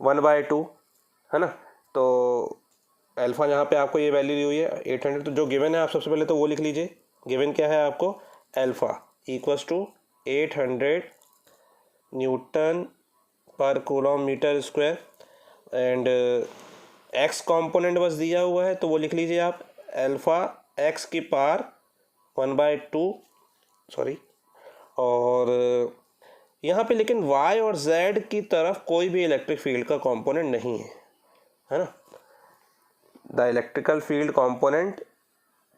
1/2, है ना। तो अल्फा यहाँ पे आपको ये वैल्यू दी हुई है 800, तो जो गिवन है आप सबसे पहले तो वो लिख लीजिए। गिवन क्या है आपको, alpha equals to 800 newton per coulomb metre square, and X component बस दिया हुआ है तो वो लिख लीजिए आप अल्फा एक्स की पावर 1/2, सॉरी, और यहाँ पे लेकिन y और z की तरफ कोई भी इलेक्ट्रिक फील्ड का कंपोनेंट नहीं है ना। The electrical field component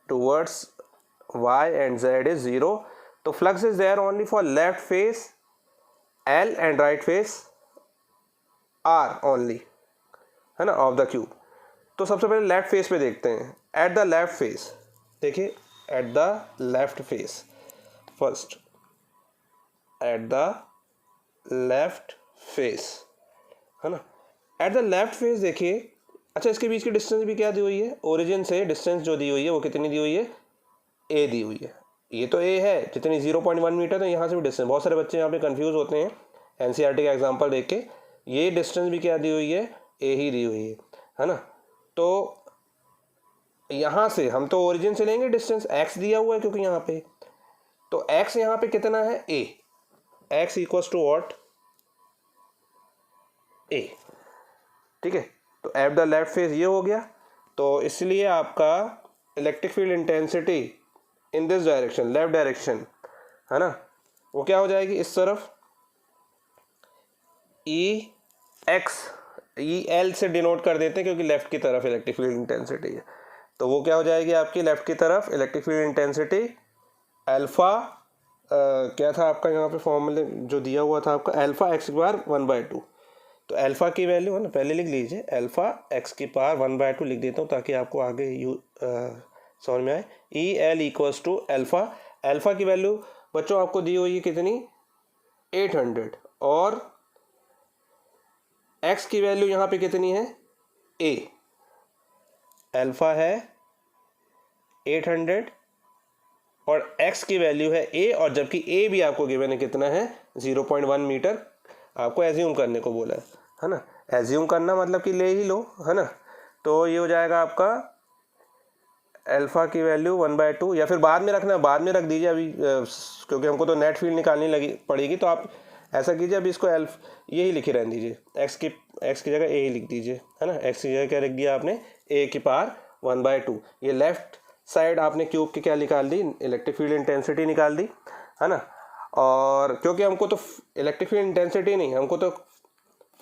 towards y and z is 0, तो flux is there only for left face L and right face R only, है ना, ऑफ द क्यूब। तो सबसे पहले लेफ्ट फेस पे देखते हैं। एट द लेफ्ट फेस, देखिए at the left face first, at the left face, है ना। एट द लेफ्ट फेस देखिए, अच्छा इसके बीच की डिस्टेंस भी क्या दी हुई है, ओरिजिन से डिस्टेंस जो दी हुई है वो कितनी दी हुई है, ए दी हुई है। ये तो ए है जितनी 0.1 मीटर, तो यहाँ से भी डिस्टेंस, बहुत सारे बच्चे यहाँ पे कंफ्यूज होते हैं एनसीईआरटी का एग्जांपल देख के, ये डिस्टेंस भी क्या दी हुई है, ए ही दी हुई है ना। तो यहाँ से हम तो ओरिजिन से लेंगे डिस्टेंस, एक्स दिया हुआ है क्योंकि यहाँ पे, तो एक्स यहाँ पे कितना है, ए, एक्स इक्वल्स टू व्हाट, ए, ठीक है। तो एट द लेफ्ट फेस ये हो गया, तो इसलिए आपका electric field intensity in this direction, left direction, है ना, वो क्या हो जाएगी इस तरफ, ई एक्स, ई एल से डिनोट कर देते हैं क्योंकि लेफ्ट की तरफ इलेक्ट्रिक फील्ड इंटेंसिटी है, तो वो क्या हो जाएगी आपकी लेफ्ट की तरफ इलेक्ट्रिक फील्ड इंटेंसिटी अल्फा, क्या था आपका यहाँ पे फॉर्मूले जो दिया हुआ था आपका, अल्फा एक्स की पावर 1/2, तो अल्फा की वैल्यू है ना, पहले लिख लीजिए अल्फा एक्स की पावर 1/2 लिख देता हूँ ताकि आपको आगे समझ में आए। E L equals to alpha, alpha की वैल्यू बच्चों आपको दी हुई है कितनी, 800, और एक्स की वैल्यू यहाँ पे कितनी है, ए, अल्फा है 800 और एक्स की वैल्यू है ए, और जबकि ए भी आपको गिवन है कितना है 0.1 मीटर, आपको एज्यूम करने को बोला है ना। एज्यूम करना मतलब कि ले ही लो, है ना। तो ये हो जाएगा आपका अल्फा की वैल्यू 1/2, या फिर बाद में रखना, बाद में रख दीजिए अभी, क्योंकि हमको तो नेट फील्ड निकालनी लगी पड़ेगी, तो आप ऐसा कीजिए, अब इसको यही लिखे रहने दीजिए, एक्स की जगह ए ही लिख दीजिए, है ना। एक्स की जगह क्या लिख दिया आपने, ए की पावर 1/2। ये लेफ्ट साइड आपने क्यूब की क्या निकाल दी, इलेक्ट्रिक फील्ड इंटेंसिटी निकाल दी, है ना। और क्योंकि हमको तो इलेक्ट्रिक फील्ड इंटेंसिटी नहीं, हमको तो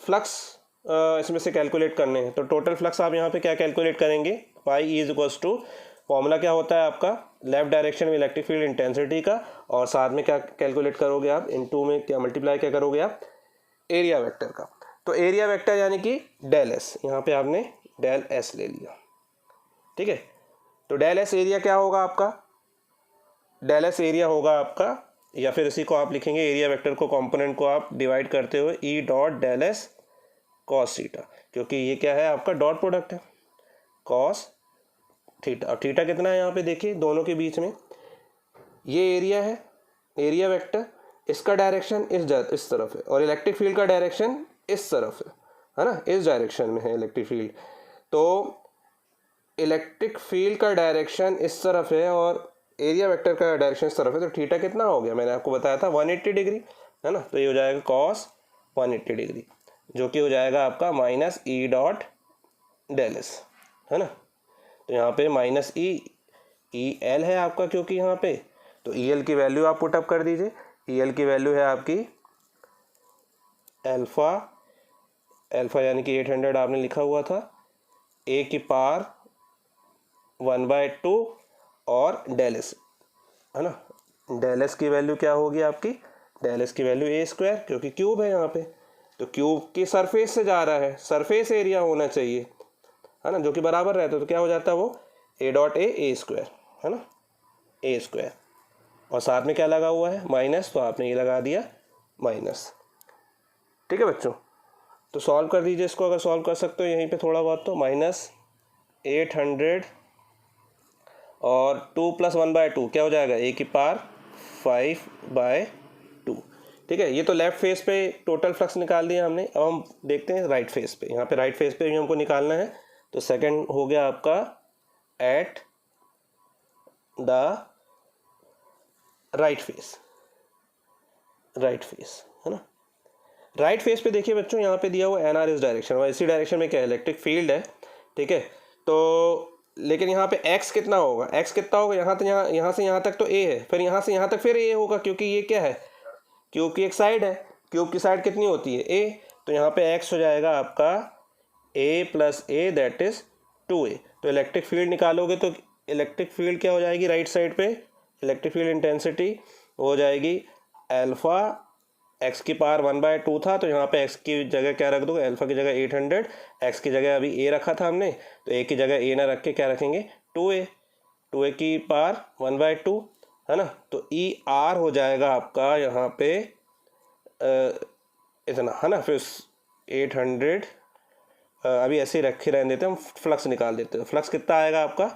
फ्लक्स इसमें से कैलकुलेट करने हैं, तो टोटल फ्लक्स आप यहाँ पे क्या कैलकुलेट करेंगे, pi E is equals to, formula क्या होता है आपका, लेफ्ट डायरेक्शन में इलेक्ट्रिक फील्ड इंटेंसिटी का, और साथ में क्या कैलकुलेट करोगे आप, इनटू में क्या मल्टीप्लाई क्या करोगे आप, एरिया वेक्टर का। तो एरिया वेक्टर यानी कि डेल एस, यहाँ पे आपने डेल एस ले लिया, ठीक है। तो डेल एस एरिया क्या होगा आपका, डेल एस एरिया होगा आपका, या फिर इसी को आप लिखेंगे एरिया वेक्टर को, कंपोनेंट को आप डिवाइड करते हुए E dot del S cos theta, क्योंकि ये क्या है आपका डॉट प्रोडक्ट है, कॉस थीटा। और थीटा कितना है यहाँ पे देखिए, दोनों के बीच में ये एरिया है, एरिया वेक्टर, इसका डायरेक्शन इस तरफ है, और इलेक्ट्रिक फील्ड का डायरेक्शन इस तरफ है ना, इस डायरेक्शन में है इलेक्ट्रिक फील्ड। तो इलेक्ट्रिक फील्ड का डायरेक्शन इस तरफ है और एरिया वेक्टर का डायरेक्शन इस तरफ है, तो थीटा कितना हो गया, मैंने आपको बताया था 180 डिग्री, है ना। तो ये हो जाएगा कॉस 180 डिग्री, जो कि हो जाएगा आपका minus E dot del S, है ना। तो यहाँ पे माइनस ई एल है आपका, क्योंकि यहाँ पे, तो ई एल की वैल्यू आप पुटअप कर दीजिए। ई एल की वैल्यू है आपकी अल्फ़ा यानी कि 800 आपने लिखा हुआ था, ए की पावर 1/2 और डेल एस, है ना। डेल एस की वैल्यू क्या होगी आपकी, डेल एस की वैल्यू ए स्क्वायर, क्योंकि क्यूब है यहाँ पे, तो क्यूब की सरफेस से जा रहा है, सरफेस एरिया होना चाहिए, है ना, जो कि बराबर रहता है, तो क्या हो जाता है वो ए डॉट ए स्क्वायर, है ना, ए स्क्वायर। और साथ में क्या लगा हुआ है, माइनस, तो आपने ये लगा दिया माइनस, ठीक है बच्चों। तो सॉल्व कर दीजिए इसको, अगर सॉल्व कर सकते हो यहीं पे थोड़ा बहुत, तो माइनस 800 और 2 + 1/2 क्या हो जाएगा, ए की पावर 5/2, ठीक है। ये तो लेफ्ट फेस पे टोटल फ्लक्स निकाल दिया हमने। अब हम देखते हैं राइट फेस पे, यहाँ पे राइट फेस पे भी हमको निकालना है। तो सेकंड हो गया आपका at the right face, right face, है ना। राइट फेस पे देखिए बच्चों, यहाँ पे दिया हुआ एन आर इस डायरेक्शन, और इसी डायरेक्शन में क्या है, इलेक्ट्रिक फील्ड है, ठीक है। तो लेकिन यहाँ पे x कितना होगा, x कितना होगा, यहाँ से यहाँ तक तो a है, फिर यहाँ से यहाँ तक फिर a होगा, क्योंकि ये क्या है, क्यूब की एक साइड है, क्यूब की साइड कितनी होती है, a, तो यहाँ पे x हो जाएगा आपका a + a that is 2a। तो इलेक्ट्रिक फील्ड निकालोगे तो इलेक्ट्रिक फील्ड क्या हो जाएगी, राइट साइड पे इलेक्ट्रिक फील्ड इंटेंसिटी हो जाएगी अल्फ़ा, x की पावर 1/2 था, तो यहाँ पे x की जगह क्या रख दोगे, अल्फ़ा की जगह 800, x की जगह अभी a रखा था हमने, तो a की जगह a ना रख के क्या रखेंगे 2a की पावर 1/2, है ना। तो ई आर हो जाएगा आपका यहाँ पे इतना, है ना। फिर 800 अभी ऐसे ही रखे रहने देते हैं, हम फ्लक्स निकाल देते हैं। फ्लक्स कितना आएगा आपका,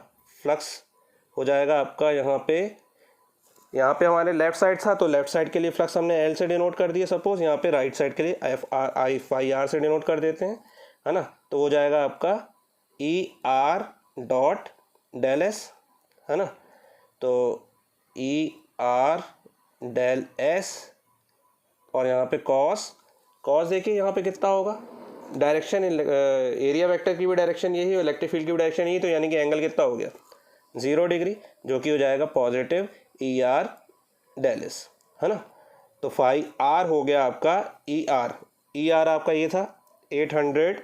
फ्लक्स हो जाएगा आपका यहाँ पे हमारे लेफ्ट साइड था, तो लेफ्ट साइड के लिए फ्लक्स हमने एल से डिनोट कर दिया सपोज, यहाँ पे राइट साइड के लिए FI से डिनोट कर देते हैं, है ना। तो हो जाएगा आपका E R dot del S, है ना। तो ई आर डेल एस, और यहाँ पे कॉस देखिए यहाँ पे कितना होगा, डायरेक्शन एरिया वेक्टर की भी डायरेक्शन यही, इलेक्ट्रिक फील्ड की भी डायरेक्शन यही, तो यानी कि एंगल कितना हो गया 0 डिग्री, जो कि हो जाएगा positive E R del S, है ना। तो फाई आर हो गया आपका ई आर आपका ये था 800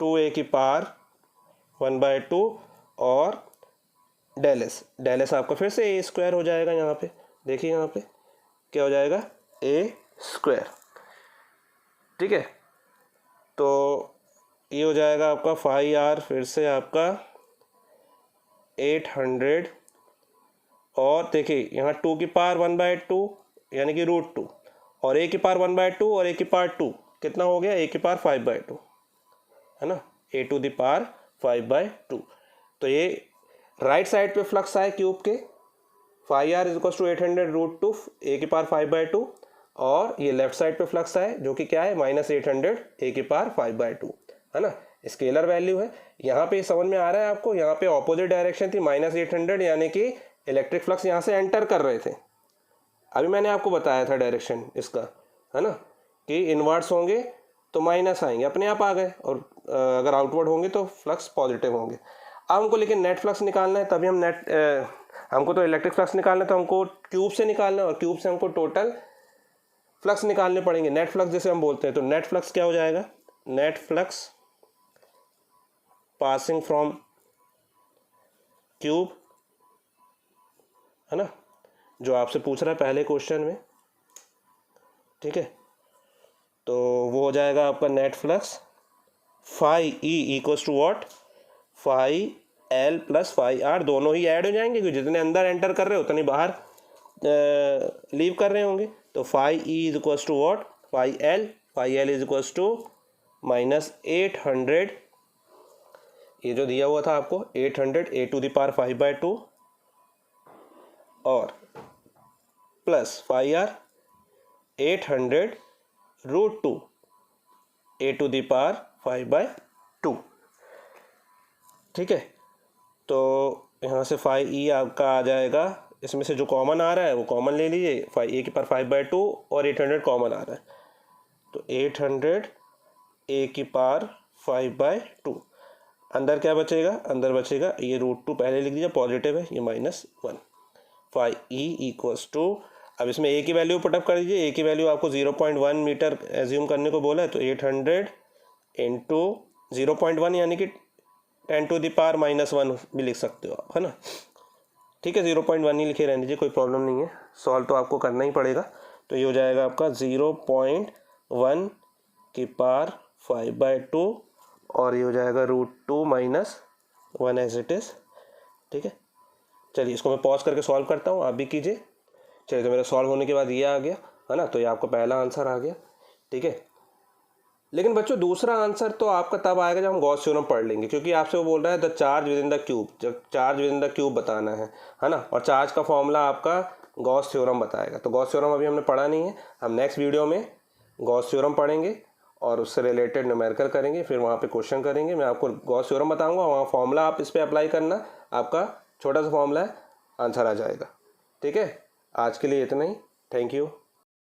2a की पावर 1/2 और डेल एस आपका फिर से ए स्क्वायर हो जाएगा, यहाँ पे देखिए, यहाँ पे क्या हो जाएगा ए स्क्वायर, ठीक है। तो ये हो जाएगा आपका 5r फिर से आपका 800, और देखिए यहाँ 2 की पावर 1/2 यानी कि √2, और a की पावर 1/2 और a की पावर 2 कितना हो गया, a की पावर 5/2, है ना, a⁵ तो ये राइट साइड पे फ्लक्स आए क्यूब के, 5r = 800 √2 a की पावर 5/2, और ये लेफ्ट साइड पे फ्लक्स आए जो कि क्या है -800 a की पावर 5/2, है ना। स्केलर वैल्यू है, यहाँ पे समझ में आ रहा है आपको, यहाँ पे ऑपोजिट डायरेक्शन थी -800, यानी कि इलेक्ट्रिक फ्लक्स यहाँ से एंटर कर रहे थे, अभी मैंने आपको बताया था डायरेक्शन इसका, है ना, कि इनवर्ड्स होंगे तो माइनस आएंगे, अपने आप आ गए, और अगर आउटवर्ड होंगे तो फ्लक्स पॉजिटिव होंगे। अब हमको लेकिन नेट फ्लक्स निकालना है, तभी हम हमको तो इलेक्ट्रिक फ्लक्स निकालना है, तो हमको क्यूब से निकालना है, और क्यूब से हमको टोटल फ्लक्स निकालने पड़ेंगे, नेट फ्लक्स जैसे हम बोलते हैं। तो नेट फ्लक्स क्या हो जाएगा, net flux passing from cube, है ना, जो आपसे पूछ रहा है पहले क्वेश्चन में, ठीक है। तो वो हो जाएगा आपका net flux phi E equals to what, phi L plus phi R, दोनों ही ऐड हो जाएंगे, क्योंकि जितने अंदर एंटर कर रहे हो उतने बाहर लीव कर रहे होंगे। तो phi E is equals to what, phi L is equals to minus 800, ये जो दिया हुआ था आपको 800 ए टू द पावर 5/2, और plus phi R 800 root 2 A to the power 5/2, ठीक है। तो यहाँ से फाई ई आपका आ जाएगा, इसमें से जो कॉमन आ रहा है वो कॉमन ले लीजिए, फाई ए की पावर 5/2 और 800 कॉमन आ रहा है, तो 800 ए की पावर 5/2, अंदर क्या बचेगा, अंदर बचेगा ये रूट 2 पहले लिख दीजिए, पॉजिटिव है, ये -1, फाई ई इक्वल्स टू, अब इसमें ए की वैल्यू पुटअप कर दीजिए, ए की वैल्यू आपको 0.1 मीटर एज्यूम करने को बोला है, तो 800 इंटू 0.1 यानी कि 10 टू द पावर -1 भी लिख सकते हो आप, है ना, ठीक है। 0.1 ही लिखे रहने दीजिए, कोई प्रॉब्लम नहीं है, सॉल्व तो आपको करना ही पड़ेगा। तो ये हो जाएगा आपका 0.1 की पावर 5/2, और ये हो जाएगा रूट 2 -1 एज इट इज़, ठीक है। चलिए इसको मैं पॉज करके सॉल्व करता हूँ, आप भी कीजिए। चलिए, तो मेरा सॉल्व होने के बाद ये आ गया, है ना, तो ये आपका पहला आंसर आ गया, ठीक है। लेकिन बच्चों दूसरा आंसर तो आपका तब आएगा जब हम गॉस थ्योरम पढ़ लेंगे, क्योंकि आपसे वो बोल रहा है the charge with in the cube, जब charge with in the cube बताना है ना, और चार्ज का फॉर्मूला आपका गॉस थ्योरम बताएगा। तो गॉस थ्योरम अभी हमने पढ़ा नहीं है, हम नेक्स्ट वीडियो में गॉस थ्योरम पढ़ेंगे और उससे रिलेटेड न्यूमेरिकल करेंगे, फिर वहाँ पे क्वेश्चन करेंगे, मैं आपको गॉस थ्योरम बताऊँगा, वहाँ फॉर्मूला आप इस पर अप्लाई करना, आपका छोटा सा फॉर्मूला है, आंसर आ जाएगा, ठीक है। आज के लिए इतना ही, थैंक यू।